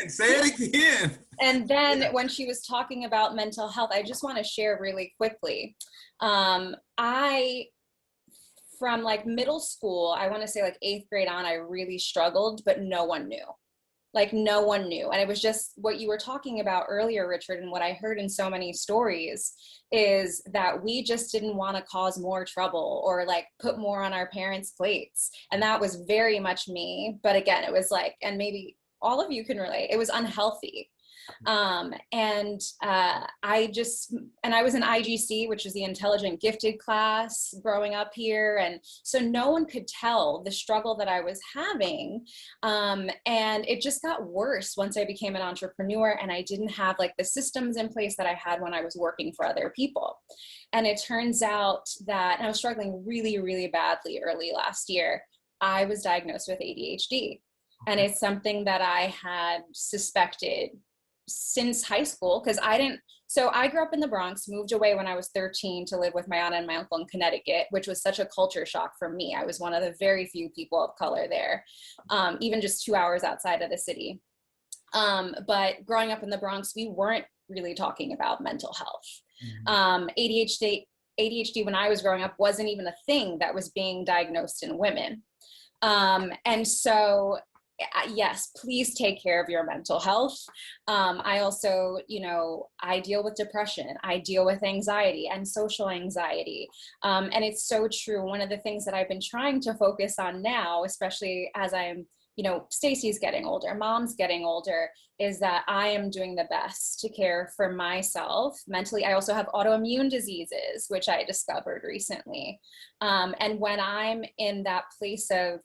say it again. And then when she was talking about mental health, I just want to share really quickly. I, from like middle school, I want to say like 8th grade on, I really struggled, but no one knew. Like no one knew. And it was just what you were talking about earlier, Richard, and what I heard in so many stories is that we just didn't want to cause more trouble or like put more on our parents' plates. And that was very much me. But again, it was like, and maybe all of you can relate, it was unhealthy. I was in IGC, which is the intelligent gifted class growing up here. And so no one could tell the struggle that I was having. And it just got worse once I became an entrepreneur and I didn't have like the systems in place that I had when I was working for other people. And it turns out that, and I was struggling really, really badly early last year, I was diagnosed with ADHD. And it's something that I had suspected since high school, because I grew up in the Bronx, moved away when I was 13 to live with my aunt and my uncle in Connecticut, which was such a culture shock for me. I was one of the very few people of color there, even just 2 hours outside of the city. But growing up in the Bronx, we weren't really talking about mental health. ADHD when I was growing up wasn't even a thing that was being diagnosed in women. And so yes, please take care of your mental health. I also, I deal with depression. I deal with anxiety and social anxiety. And it's so true. One of the things that I've been trying to focus on now, especially as I'm, Stacy's getting older, mom's getting older, is that I am doing the best to care for myself mentally. I also have autoimmune diseases, which I discovered recently. And when I'm in that place of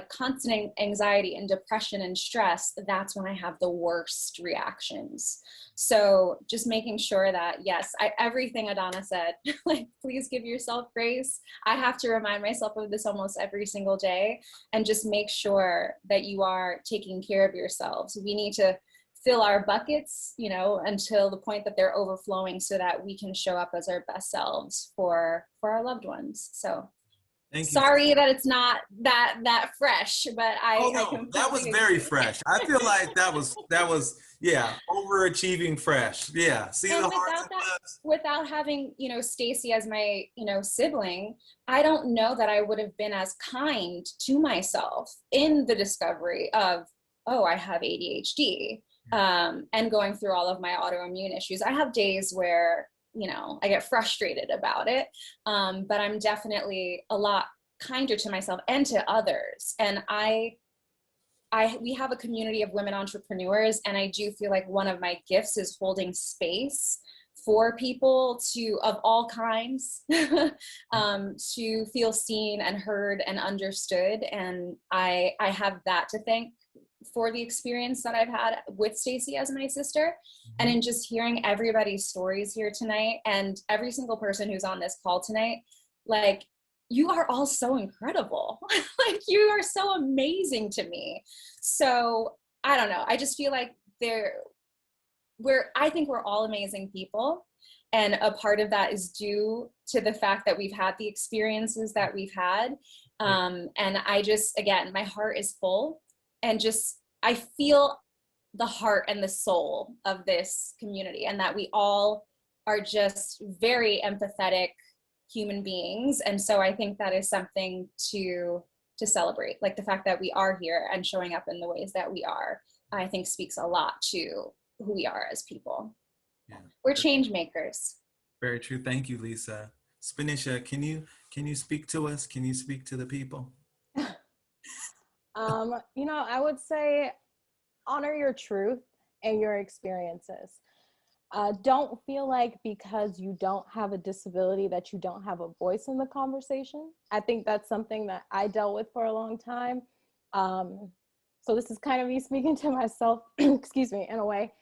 constant anxiety and depression and stress, that's when I have the worst reactions. So just making sure that, yes, everything Adanna said, like, please give yourself grace. I have to remind myself of this almost every single day, and just make sure that you are taking care of yourselves. We need to fill our buckets, until the point that they're overflowing so that we can show up as our best selves for our loved ones. So sorry that it's not that fresh, but that was very fresh. I feel like that was overachieving fresh. Yeah. See, and without having, Stacy as my, sibling, I don't know that I would have been as kind to myself in the discovery of, oh, I have ADHD, and going through all of my autoimmune issues. I have days where, I get frustrated about it. But I'm definitely a lot kinder to myself and to others. And we have a community of women entrepreneurs, and I do feel like one of my gifts is holding space for people of all kinds, to feel seen and heard and understood. And I have that to thank for the experience that I've had with Stacy as my sister. And in just hearing everybody's stories here tonight, and every single person who's on this call tonight, like, you are all so incredible. Like, you are so amazing to me. So I don't know. I just feel like I think we're all amazing people. And a part of that is due to the fact that we've had the experiences that we've had. And I just, again, my heart is full, and just, I feel the heart and the soul of this community, and that we all are just very empathetic human beings. And so I think that is something to celebrate. Like, the fact that we are here and showing up in the ways that we are, I think speaks a lot to who we are as people. Yeah. We're change makers. Very true. Thank you, Lisa. Spinisha, can you speak to us? Can you speak to the people? I would say honor your truth and your experiences. Don't feel like because you don't have a disability that you don't have a voice in the conversation. I think that's something that I dealt with for a long time. So this is kind of me speaking to myself, excuse me, in a way,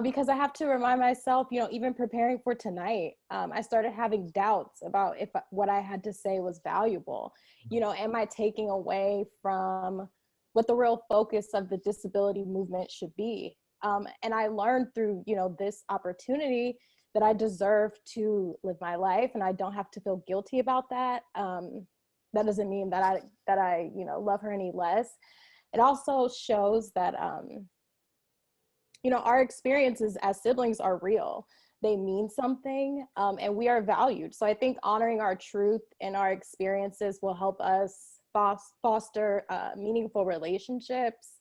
because I have to remind myself, even preparing for tonight, I started having doubts about if what I had to say was valuable. Am I taking away from what the real focus of the disability movement should be? And I learned through, this opportunity that I deserve to live my life, and I don't have to feel guilty about that. That doesn't mean that I love her any less. It also shows that, our experiences as siblings are real. They mean something, and we are valued. So I think honoring our truth and our experiences will help us foster meaningful relationships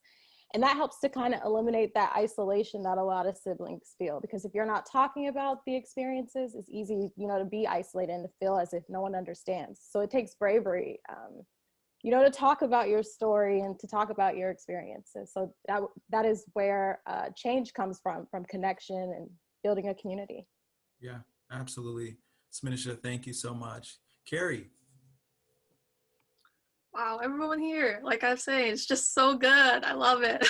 And that helps to kind of eliminate that isolation that a lot of siblings feel, because if you're not talking about the experiences, it's easy, you know, to be isolated and to feel as if no one understands. So it takes bravery, you know, to talk about your story and to talk about your experiences. So that is where change comes from connection and building a community. Yeah, absolutely. Spinisha, thank you so much. Karee. Wow, everyone here, like I was saying, it's just so good. I love it.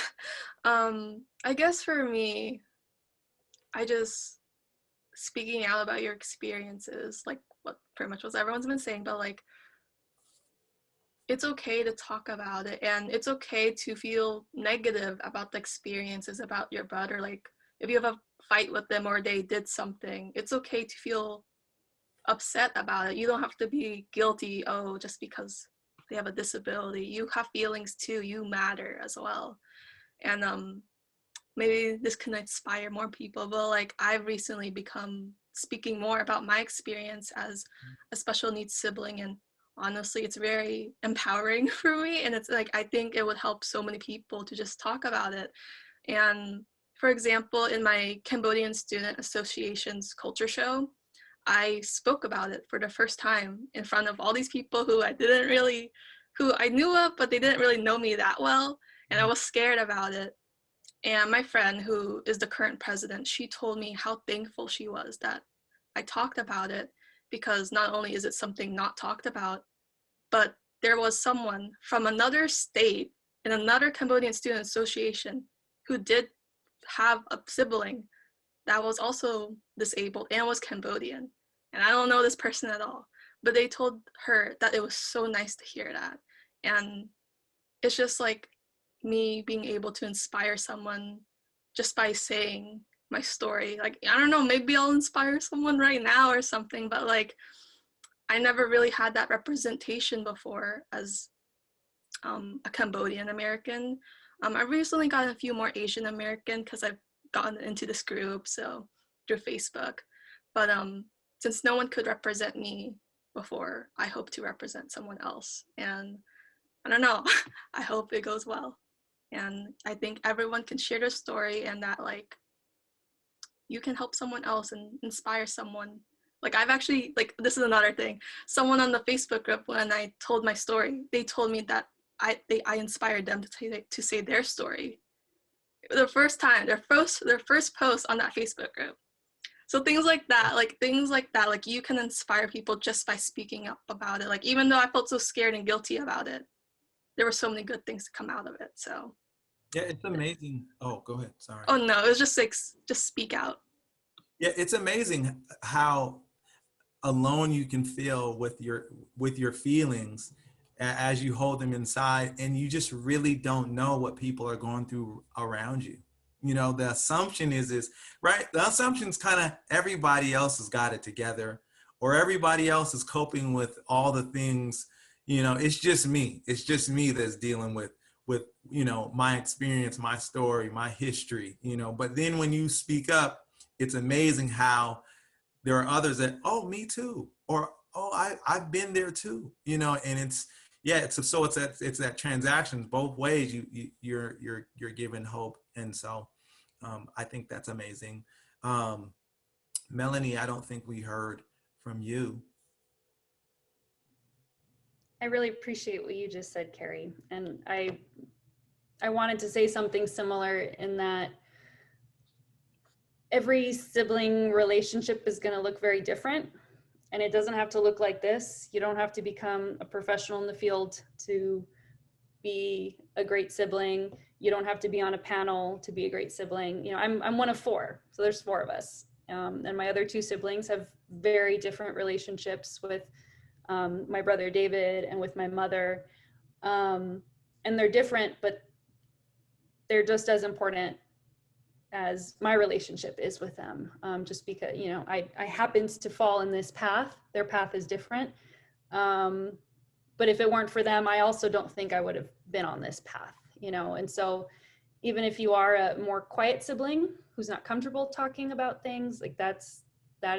I guess for me, I just speaking out about your experiences, like what pretty much what everyone's been saying, but like it's okay to talk about it, and it's okay to feel negative about the experiences about your brother. Like if you have a fight with them or they did something, it's okay to feel upset about it. You don't have to be guilty, oh, just because they have a disability. You have feelings too. You matter as well. And maybe this can inspire more people, but like I've recently become speaking more about my experience as a special needs sibling, and honestly it's very empowering for me, and it's like I think it would help so many people to just talk about it. And for example, in my Cambodian Student Association's culture show, I spoke about it for the first time in front of all these people who I knew of, but they didn't really know me that well, and I was scared about it. And my friend, who is the current president, she told me how thankful she was that I talked about it, because not only is it something not talked about, but there was someone from another state in another Cambodian Student Association who did have a sibling that was also disabled and was Cambodian. And I don't know this person at all, but they told her that it was so nice to hear that. And it's just like me being able to inspire someone just by saying my story. Like, I don't know, maybe I'll inspire someone right now or something, but like, I never really had that representation before as a Cambodian American. I've recently gotten a few more Asian American because I've gotten into this group, so through Facebook. But since no one could represent me before, I hope to represent someone else. And I don't know, I hope it goes well. And I think everyone can share their story, and that like you can help someone else and inspire someone. Like I've actually, like this is another thing, someone on the Facebook group, when I told my story, they told me that I inspired them to say their story. The first time, their first post on that Facebook group. So things like that, like you can inspire people just by speaking up about it. Like even though I felt so scared and guilty about it, there were so many good things to come out of it. So Yeah, it's amazing. Oh, go ahead. Sorry. oh no, it was just like, just speak out. Yeah, it's amazing how alone you can feel with your feelings as you hold them inside, and you just really don't know what people are going through around you. You know, the assumption is right. The assumption is kind of everybody else has got it together, or everybody else is coping with all the things. You know, it's just me. It's just me that's dealing with you know, my experience, my story, my history. You know, but then when you speak up, it's amazing how there are others that, oh, me too, or oh, I've been there too, you know. And it's that transaction both ways. You're given hope, and so I think that's amazing. Melanie, I don't think we heard from you. I really appreciate what you just said, Karee, and I wanted to say something similar in that every sibling relationship is going to look very different, and it doesn't have to look like this. You don't have to become a professional in the field to be a great sibling. You don't have to be on a panel to be a great sibling. You know, I'm one of four, so there's four of us. And my other two siblings have very different relationships with my brother David and with my mother. And they're different, but they're just as important as my relationship is with them. Just because, you know, I happened to fall in this path. Their path is different. But if it weren't for them, I also don't think I would have been on this path, you know? And so even if you are a more quiet sibling who's not comfortable talking about things, like that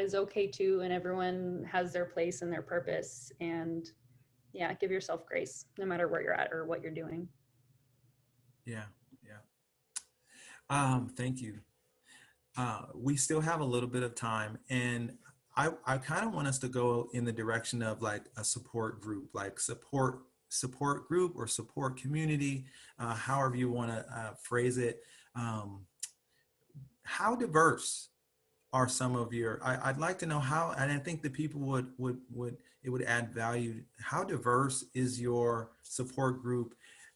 is okay too. And everyone has their place and their purpose. And yeah, give yourself grace no matter where you're at or what you're doing. Yeah, yeah. Thank you. We still have a little bit of time, and I kind of want us to go in the direction of like a support group, like support group or support community, however you want to phrase it. How diverse are some of your, I'd like to know how, and I think the people it would add value. How diverse is your support group?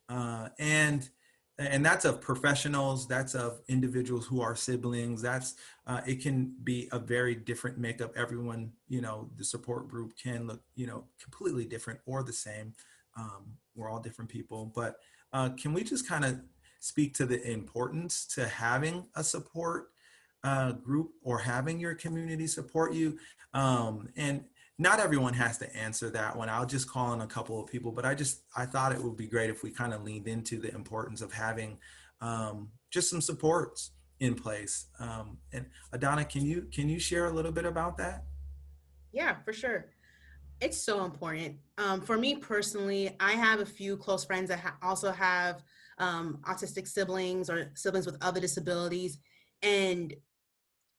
And that's of professionals, that's of individuals who are siblings, that's it can be a very different makeup. Everyone, the support group can look, completely different or the same. We're all different people, but can we just kind of speak to the importance to having a support group or having your community support you? And not everyone has to answer that one. I'll just call on a couple of people, but I thought it would be great if we kind of leaned into the importance of having just some supports in place. And Adanna, can you share a little bit about that? Yeah, for sure. It's so important. For me personally, I have a few close friends that also have autistic siblings or siblings with other disabilities, and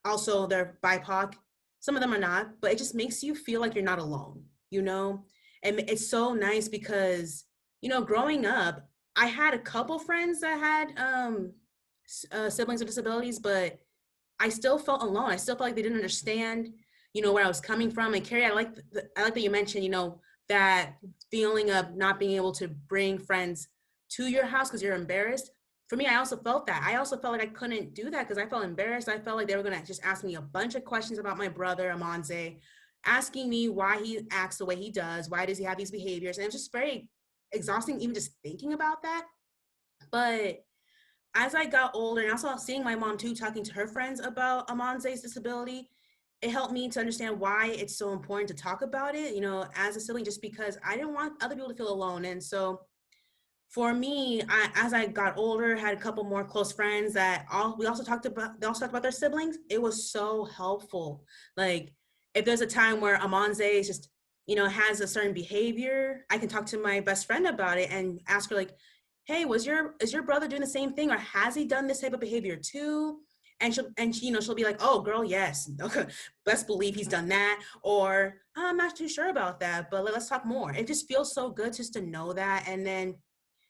also they're BIPOC. Some of them are not, but it just makes you feel like you're not alone, And it's so nice because, growing up, I had a couple friends that had siblings with disabilities, but I still felt alone. I still felt like they didn't understand, where I was coming from. And Karee, I like that you mentioned, that feeling of not being able to bring friends to your house because you're embarrassed. For me, I also felt that. I also felt like I couldn't do that because I felt embarrassed. I felt like they were going to just ask me a bunch of questions about my brother, Amanze, asking me why he acts the way he does. Why does he have these behaviors? And it was just very exhausting, even just thinking about that. But as I got older, and also seeing my mom too, talking to her friends about Amanze's disability, it helped me to understand why it's so important to talk about it, as a sibling, just because I didn't want other people to feel alone. And so for me, as I got older, had a couple more close friends that they also talked about their siblings. It was so helpful. Like if there's a time where Amanze is just, has a certain behavior, I can talk to my best friend about it and ask her like, hey, is your brother doing the same thing, or has he done this type of behavior too? And she'll be like, oh girl, yes, best believe he's done that. Or I'm not too sure about that, but let's talk more. It just feels so good just to know that. And then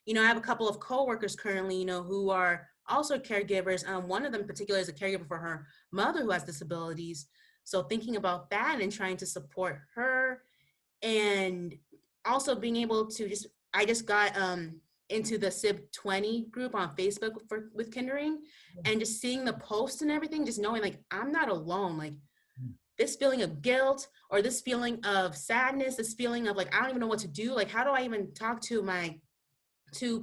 I have a couple of coworkers currently, who are also caregivers. One of them in particular is a caregiver for her mother who has disabilities. So thinking about that and trying to support her, and also being able to I just got into the Sib 20 group on Facebook with Kindering, and just seeing the posts and everything, just knowing like I'm not alone. Like this feeling of guilt or this feeling of sadness, this feeling of like I don't even know what to do. Like how do I even talk to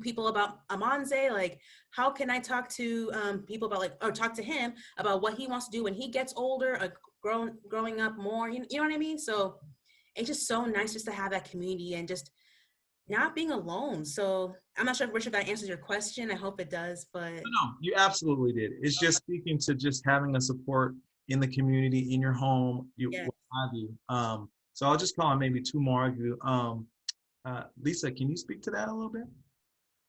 people about Amanze? Like how can I talk to people about or talk to him about what he wants to do when he gets older, or growing up more, you know what I mean? So it's just so nice just to have that community and just not being alone. So I'm not sure if Richard, that answers your question. I hope it does, but No, you absolutely did. It's just speaking to just having a support in the community, in your home, yes. what have you. So I'll just call on maybe two more of you. Lisa, can you speak to that a little bit?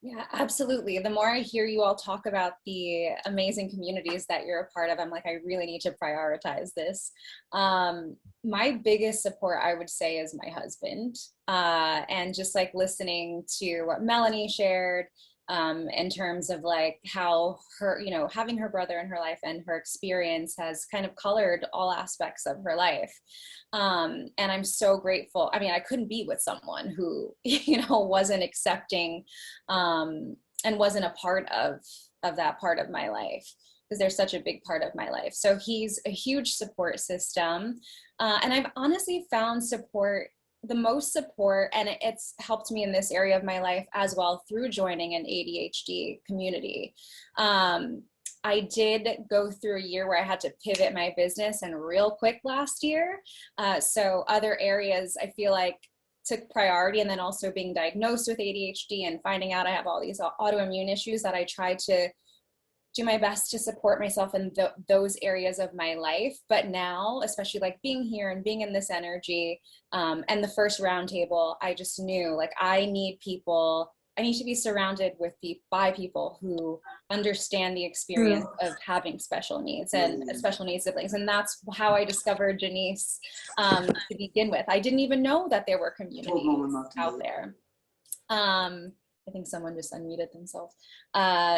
Yeah, absolutely. The more I hear you all talk about the amazing communities that you're a part of, I'm like, I really need to prioritize this. My biggest support, I would say, is my husband. And just like listening to what Melanie shared, in terms of like how her, having her brother in her life and her experience has kind of colored all aspects of her life. And I'm so grateful. I mean, I couldn't be with someone who, wasn't accepting, and wasn't a part of that part of my life, because they're such a big part of my life. So he's a huge support system. And I've honestly found the most support, and it's helped me in this area of my life as well, through joining an ADHD community. I did go through a year where I had to pivot my business and real quick last year. So other areas I feel like took priority, and then also being diagnosed with ADHD and finding out I have all these autoimmune issues, that I tried to do my best to support myself in those areas of my life. But now, especially like being here and being in this energy, and the first roundtable, I just knew like I need people I need to be surrounded by people who understand the experience of having special needs and special needs siblings. And that's how I discovered Jeniece to begin with. I didn't even know that there were communities out there. I think someone just unmuted themselves.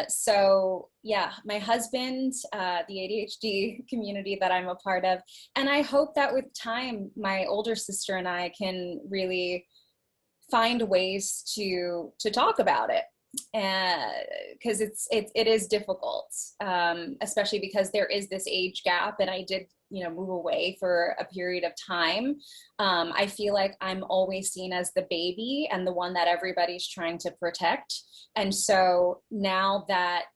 So yeah, my husband, the ADHD community that I'm a part of, and I hope that with time, my older sister and I can really find ways to talk about it, because it is difficult, especially because there is this age gap, and I did move away for a period of time. I feel like I'm always seen as the baby and the one that everybody's trying to protect, and so now that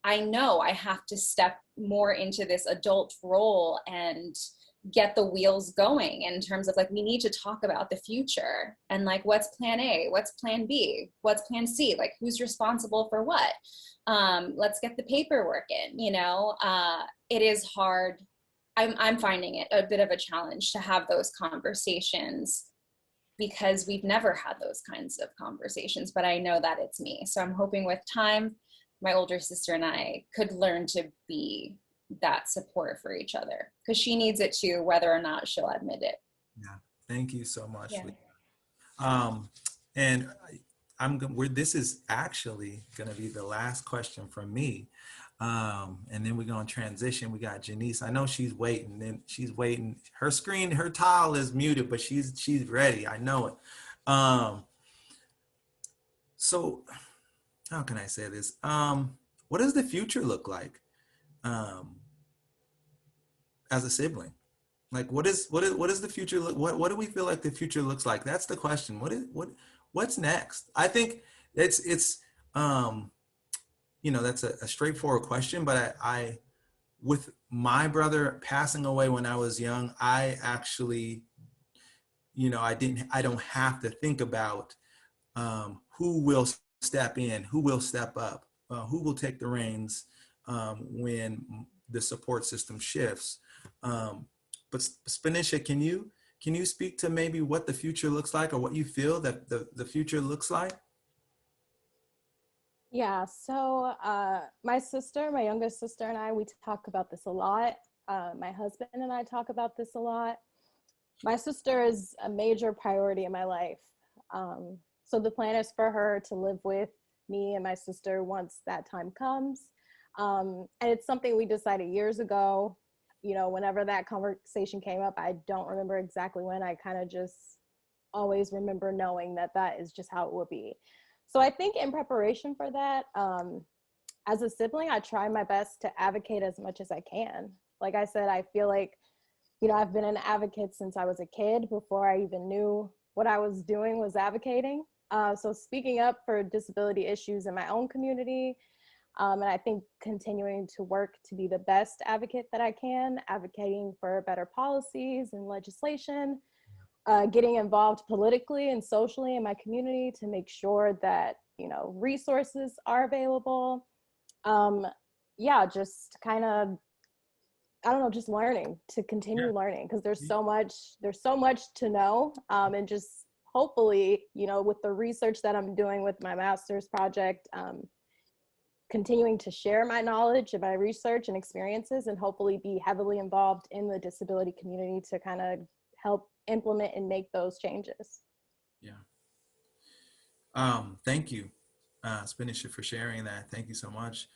I know I have to step more into this adult role and get the wheels going in terms of like, we need to talk about the future and like, what's plan A, what's plan B, what's plan C, like who's responsible for what. Let's get the paperwork in, it is hard. I'm finding it a bit of a challenge to have those conversations because we've never had those kinds of conversations, but I know that it's me. So I'm hoping with time, my older sister and I could learn to be that support for each other, because she needs it too, whether or not she'll admit it. Yeah, thank you so much. Yeah. And this is actually going to be the last question from me, and then we're going to transition. We got Jeniece. I know she's waiting, and she's waiting. Her screen, her tile is muted, but she's ready. I know it. So how can I say this? What does the future look like? As a sibling, like what is the future look? What do we feel like the future looks like? That's the question. What's next? I think it's that's a straightforward question, but I with my brother passing away when I was young, I actually I don't have to think about who will step in, who will step up, who will take the reins when the support system shifts. But Spinisha, can you speak to maybe what the future looks like, or what you feel that the future looks like? Yeah, so my youngest sister and I, we talk about this a lot. My husband and I talk about this a lot. My sister is a major priority in my life. So the plan is for her to live with me and my sister once that time comes. And it's something we decided years ago. Whenever that conversation came up, I don't remember exactly when. I kind of just always remember knowing that is just how it would be. So I think in preparation for that, as a sibling, I try my best to advocate as much as I can. Like I said, I feel like, I've been an advocate since I was a kid. Before I even knew what I was doing was advocating. So speaking up for disability issues in my own community, and I think continuing to work to be the best advocate that I can, advocating for better policies and legislation, getting involved politically and socially in my community to make sure that, resources are available. Just kind of, I don't know, just learning, to continue learning, because there's so much to know. And just hopefully, with the research that I'm doing with my master's project, continuing to share my knowledge and my research and experiences, and hopefully be heavily involved in the disability community to kind of help implement and make those changes. Yeah. Thank you, Spinisha, for sharing that. Thank you so much.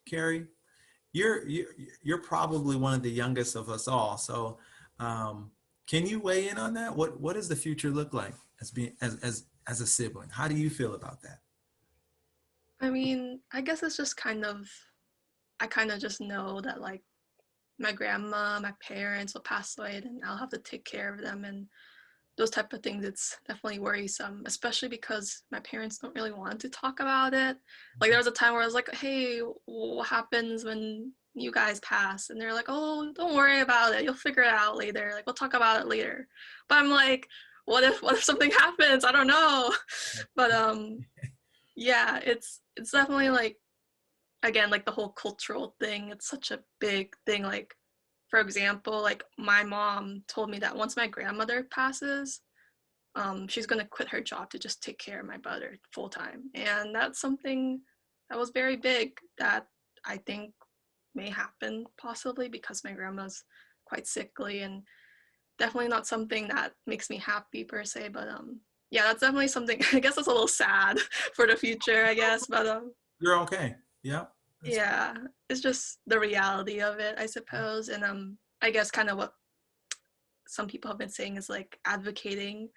Karee, you're probably one of the youngest of us all. So can you weigh in on that? What does the future look like as a sibling? How do you feel about that? I mean, I guess it's just I kind of just know that like my grandma, my parents will pass away and I'll have to take care of them, and those type of things. It's definitely worrisome, especially because my parents don't really want to talk about it. Like there was a time where I was like, hey, what happens when you guys pass? And they're like, oh, don't worry about it. You'll figure it out later. Like we'll talk about it later. But I'm like, what if something happens? I don't know. But yeah, it's definitely like, again, like the whole cultural thing, it's such a big thing. Like, for example, like my mom told me that once my grandmother passes, she's going to quit her job to just take care of my brother full time. And that's something that was very big that I think may happen possibly because my grandma's quite sickly, and definitely not something that makes me happy per se, but yeah, that's definitely something. I guess it's a little sad for the future, I guess, but You're okay. Yeah. yeah, it's just the reality of it, I suppose. And I guess kind of what some people have been saying is like advocating,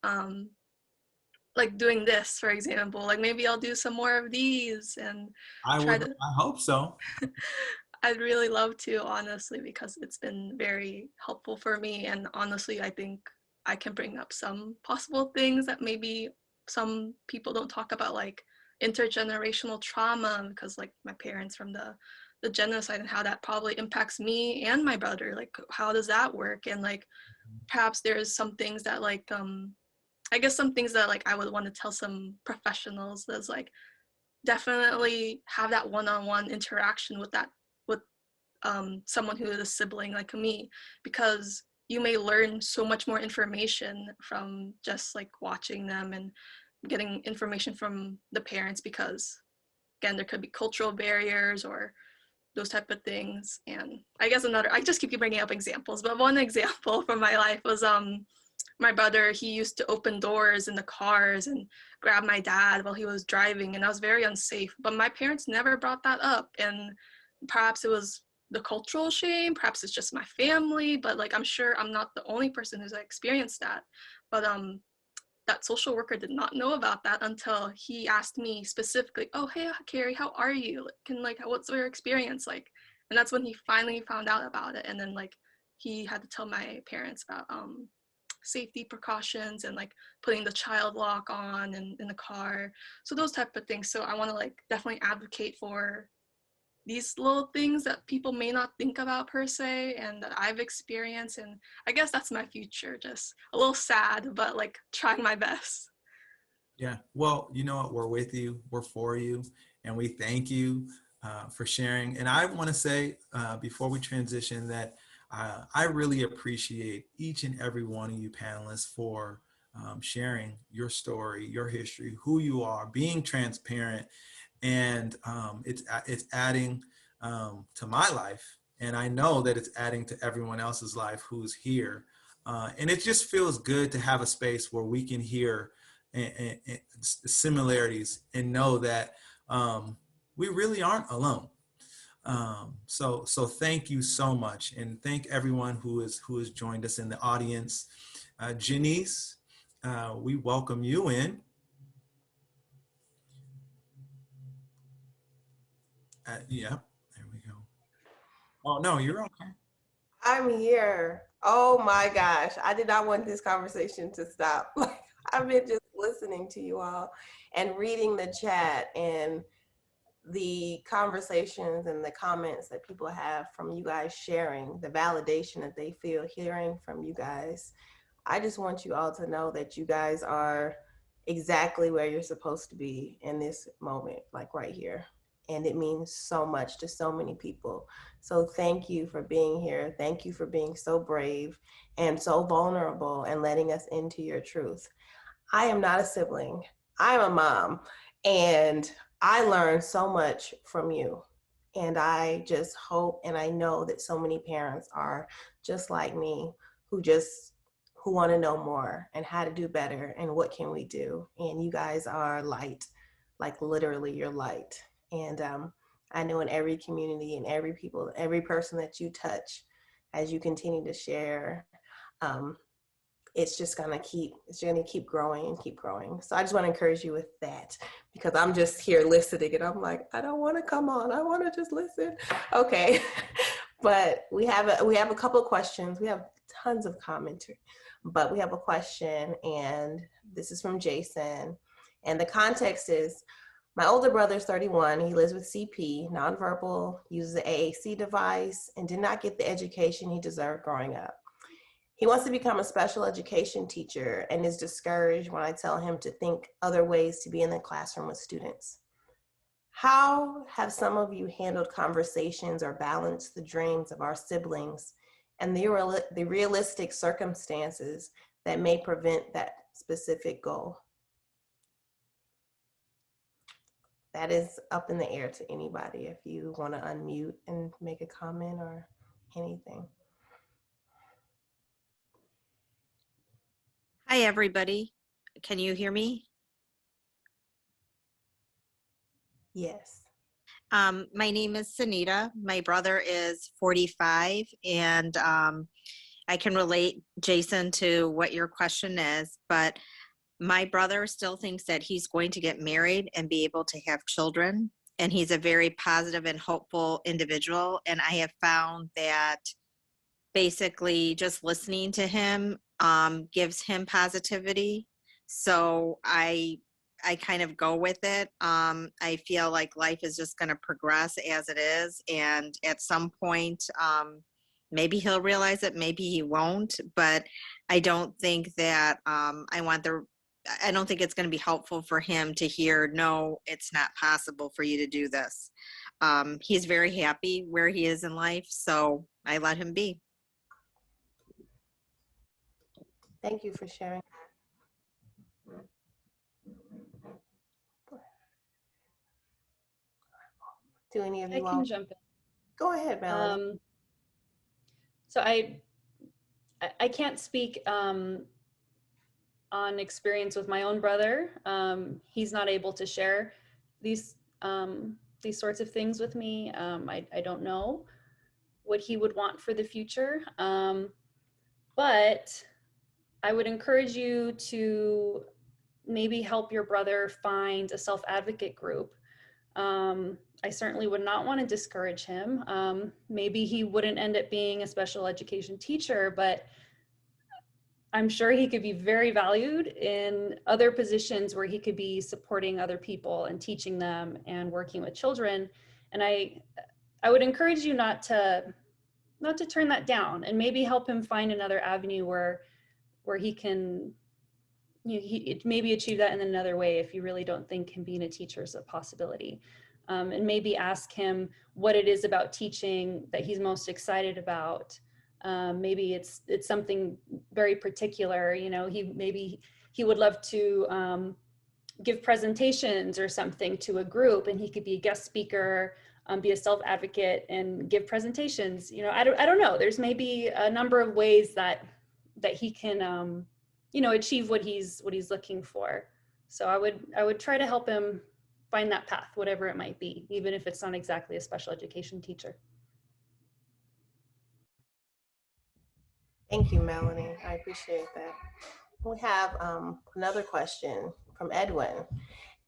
like doing this, for example, like maybe I'll do some more of these and I try to, I hope so. I'd really love to, honestly, because it's been very helpful for me. And honestly, I think I can bring up some possible things that maybe some people don't talk about, like intergenerational trauma, because like my parents from the genocide and how that probably impacts me and my brother. Like, how does that work? And like, perhaps there's some things that like, I guess some things that like I would want to tell some professionals that's like, definitely have that one-on-one interaction with that, with someone who is a sibling like me, because you may learn so much more information from just like watching them and getting information from the parents, because again, there could be cultural barriers or those type of things. And I guess another, I just keep bringing up examples, but one example from my life was my brother, he used to open doors in the cars and grab my dad while he was driving, and that was very unsafe. But my parents never brought that up, and perhaps it was the cultural shame, perhaps it's just my family, but like I'm sure I'm not the only person who's experienced that. But that social worker did not know about that until he asked me specifically, oh, hey, Karee, how are you? What's your experience like? And that's when he finally found out about it. And then like he had to tell my parents about safety precautions and like putting the child lock on in the car. So those type of things. So I want to like definitely advocate for these little things that people may not think about per se, and that I've experienced. And I guess that's my future, just a little sad, but like trying my best. Yeah. Well, you know what? We're with you. We're for you. And we thank you for sharing. And I want to say before we transition that I really appreciate each and every one of you panelists for sharing your story, your history, who you are, being transparent. And it's adding to my life. And I know that it's adding to everyone else's life who's here. And it just feels good to have a space where we can hear and similarities and know that we really aren't alone. So thank you so much, and thank everyone who has joined us in the audience. Jeniece, we welcome you in. Yeah, there we go. Oh no, you're okay. I'm here. Oh my gosh, I did not want this conversation to stop. Like, I've been just listening to you all and reading the chat and the conversations and the comments that people have from you guys, sharing the validation that they feel hearing from you guys. I just want you all to know that you guys are exactly where you're supposed to be in this moment, like right here. And it means so much to so many people. So thank you for being here. Thank you for being so brave and so vulnerable and letting us into your truth. I am not a sibling. I'm a mom. And I learned so much from you. And I just hope, and I know that so many parents are just like me, who want to know more and how to do better and what can we do. And you guys are light, like literally you're light. And I know in every community and every person that you touch, as you continue to share, it's going to keep growing and keep growing. So I just want to encourage you with that, because I'm just here listening and I'm like, I don't want to come on. I want to just listen. Okay. But we have a couple of questions. We have tons of commentary, but we have a question, and this is from Jason. And the context is, my older brother is 31. He lives with CP, nonverbal, uses the AAC device, and did not get the education he deserved growing up. He wants to become a special education teacher and is discouraged when I tell him to think other ways to be in the classroom with students. How have some of you handled conversations or balanced the dreams of our siblings and the realistic circumstances that may prevent that specific goal? That is up in the air to anybody if you want to unmute and make a comment or anything. Hi, everybody. Can you hear me? Yes. My name is Sunita. My brother is 45, and I can relate, Jason, to what your question is, but my brother still thinks that he's going to get married and be able to have children, and he's a very positive and hopeful individual, and I have found that basically just listening to him gives him positivity. So I kind of go with it. I feel like life is just going to progress as it is. And at some point, maybe he'll realize it, maybe he won't. But I don't think that I don't think it's going to be helpful for him to hear, no, it's not possible for you to do this. He's very happy where he is in life. So I let him be. Thank you for sharing. Do any of I you can all? jump in. Go ahead, Melanie. So I can't speak on experience with my own brother. He's not able to share these sorts of things with me. I don't know what he would want for the future. But I would encourage you to maybe help your brother find a self-advocate group. I certainly would not want to discourage him. Maybe he wouldn't end up being a special education teacher, but I'm sure he could be very valued in other positions where he could be supporting other people and teaching them and working with children. And I would encourage you not to turn that down, and maybe help him find another avenue where he can maybe achieve that in another way if you really don't think him being a teacher is a possibility. And maybe ask him what it is about teaching that he's most excited about. Maybe it's something very particular, maybe he would love to give presentations or something to a group, and he could be a guest speaker, be a self-advocate and give presentations. I don't know. There's maybe a number of ways that he can achieve what he's looking for. So I would try to help him find that path, whatever it might be, even if it's not exactly a special education teacher. Thank you, Melanie. I appreciate that. We have another question from Edwin.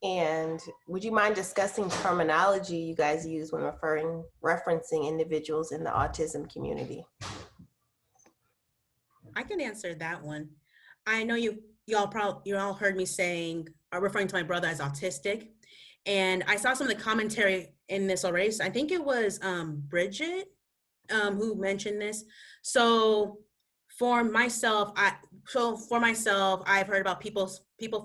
And would you mind discussing terminology you guys use when referencing individuals in the autism community? I can answer that one. I know you all heard me saying, referring to my brother as autistic. And I saw some of the commentary in this already. So I think it was Bridget who mentioned this. So for myself, I've heard about people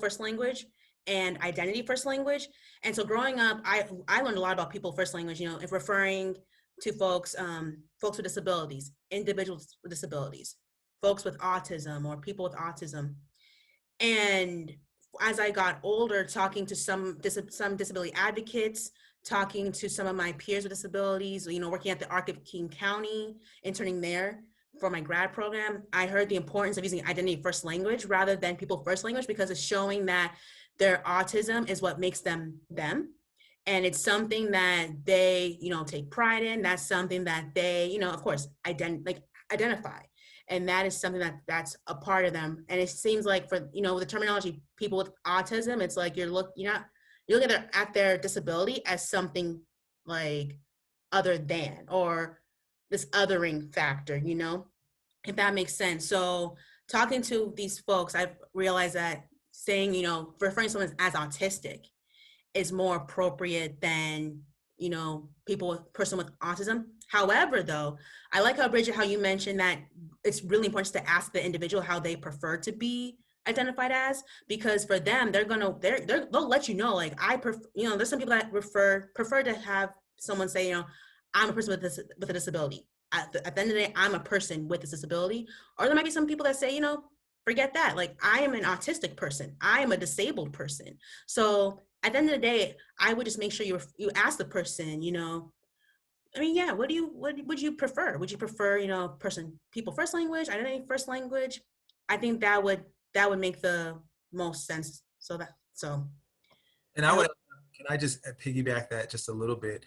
first language and identity first language. And so growing up, I learned a lot about people first language, if referring to folks with disabilities, individuals with disabilities, folks with autism or people with autism. And as I got older, talking to some disability advocates, talking to some of my peers with disabilities, working at the Arc of King County, interning there for my grad program, I heard the importance of using identity first language rather than people first language, because it's showing that their autism is what makes them them. And it's something that they, take pride in. That's something that they, of course, identify. And that is something that's a part of them. And it seems like for, the terminology, people with autism, it's like you're looking at their disability as something like other than, or this othering factor, if that makes sense. So talking to these folks, I've realized that saying, referring to someone as autistic is more appropriate than, person with autism. However, though, I like how, Bridget, how you mentioned that it's really important to ask the individual how they prefer to be identified as, because for them, they'll let you know, like, I prefer, there's some people that prefer to have someone say, I'm a person with a disability. At the end of the day, I'm a person with a disability. Or there might be some people that say, forget that. Like, I am an autistic person. I am a disabled person. So at the end of the day, I would just make sure you ask the person, you know, I mean, yeah, what would you prefer? Would you prefer, you know, people first language, identity first language? I think that would make the most sense. And I would, can I just piggyback that just a little bit?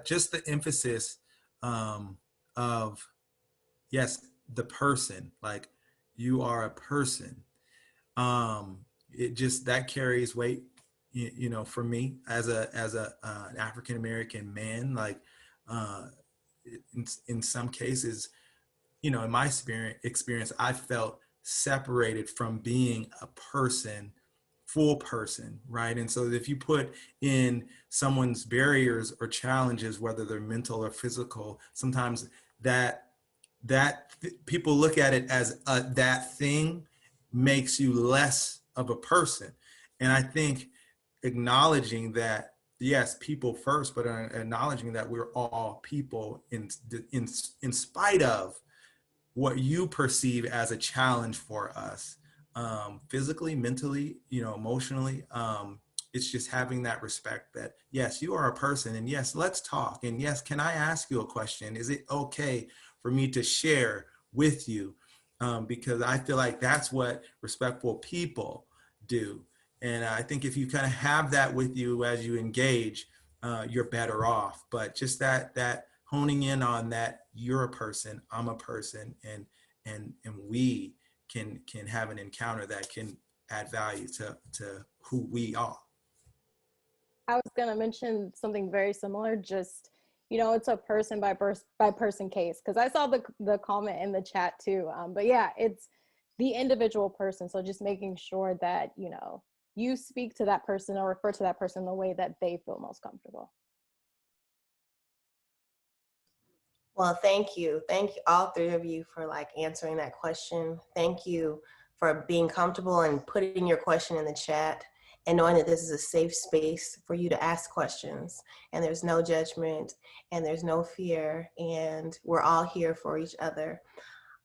Just the emphasis of, yes, the person, like you are a person. It just, that carries weight, you know, for me as an African-American man, like in some cases, you know, in my experience, I felt separated from being a person, full person, right? And so if you put in someone's barriers or challenges, whether they're mental or physical, sometimes people look at it as that thing makes you less of a person. And I think acknowledging that, yes, people first, but acknowledging that we're all people in spite of what you perceive as a challenge for us, physically, mentally, you know, emotionally. It's just having that respect that, yes, you are a person, and yes, let's talk. And yes, can I ask you a question? Is it okay for me to share with you? Because I feel like that's what respectful people do. And I think if you kind of have that with you as you engage, you're better off. But just that honing in on that, you're a person, I'm a person, and we can have an encounter that can add value to who we are. I was going to mention something very similar, just, you know, it's a person by person case, because I saw the comment in the chat too. But yeah, it's the individual person. So just making sure that, you know, you speak to that person or refer to that person the way that they feel most comfortable. Well, thank you. Thank you, all three of you, for like answering that question. Thank you for being comfortable and putting your question in the chat and knowing that this is a safe space for you to ask questions, and there's no judgment and there's no fear, and we're all here for each other.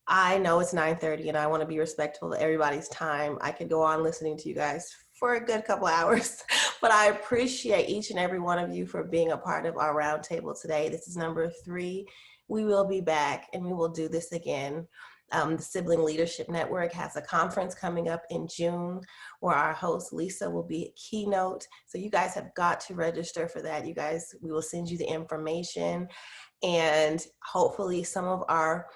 I know it's 9:30 and I want to be respectful of everybody's time. I could go on listening to you guys for a good couple hours, but I appreciate each and every one of you for being a part of our roundtable today. This is number 3. We will be back and we will do this again. The Sibling Leadership Network has a conference coming up in June where our host Lisa will be a keynote. So you guys have got to register for that. You guys, we will send you the information, and hopefully some of our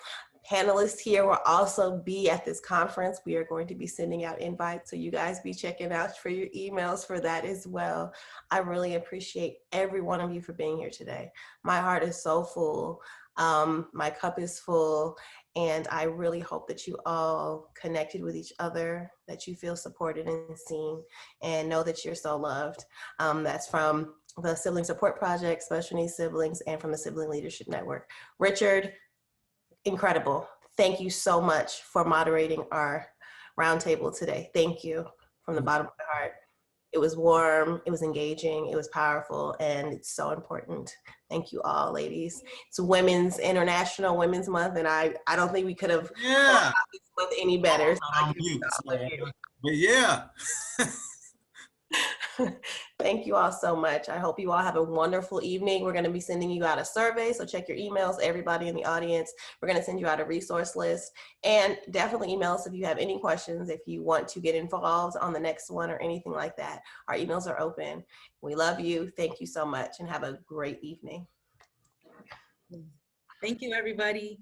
panelists here will also be at this conference. We are going to be sending out invites, so you guys be checking out for your emails for that as well. I really appreciate every one of you for being here today. My heart is so full. My cup is full, and I really hope that you all connected with each other, that you feel supported and seen, and know that you're so loved. That's from the Sibling Support Project, Special Needs Siblings, and from the Sibling Leadership Network. Richard, incredible. Thank you so much for moderating our roundtable today. Thank you from the bottom of my heart. It was warm, it was engaging, it was powerful, and it's so important. Thank you all, ladies. It's International Women's Month, and I don't think we could have Yeah. this month any better. But yeah. Thank you all so much. I hope you all have a wonderful evening. We're going to be sending you out a survey, so check your emails, everybody in the audience. We're going to send you out a resource list, and definitely email us if you have any questions, if you want to get involved on the next one or anything like that. Our emails are open. We love you. Thank you so much, and have a great evening. Thank you, everybody.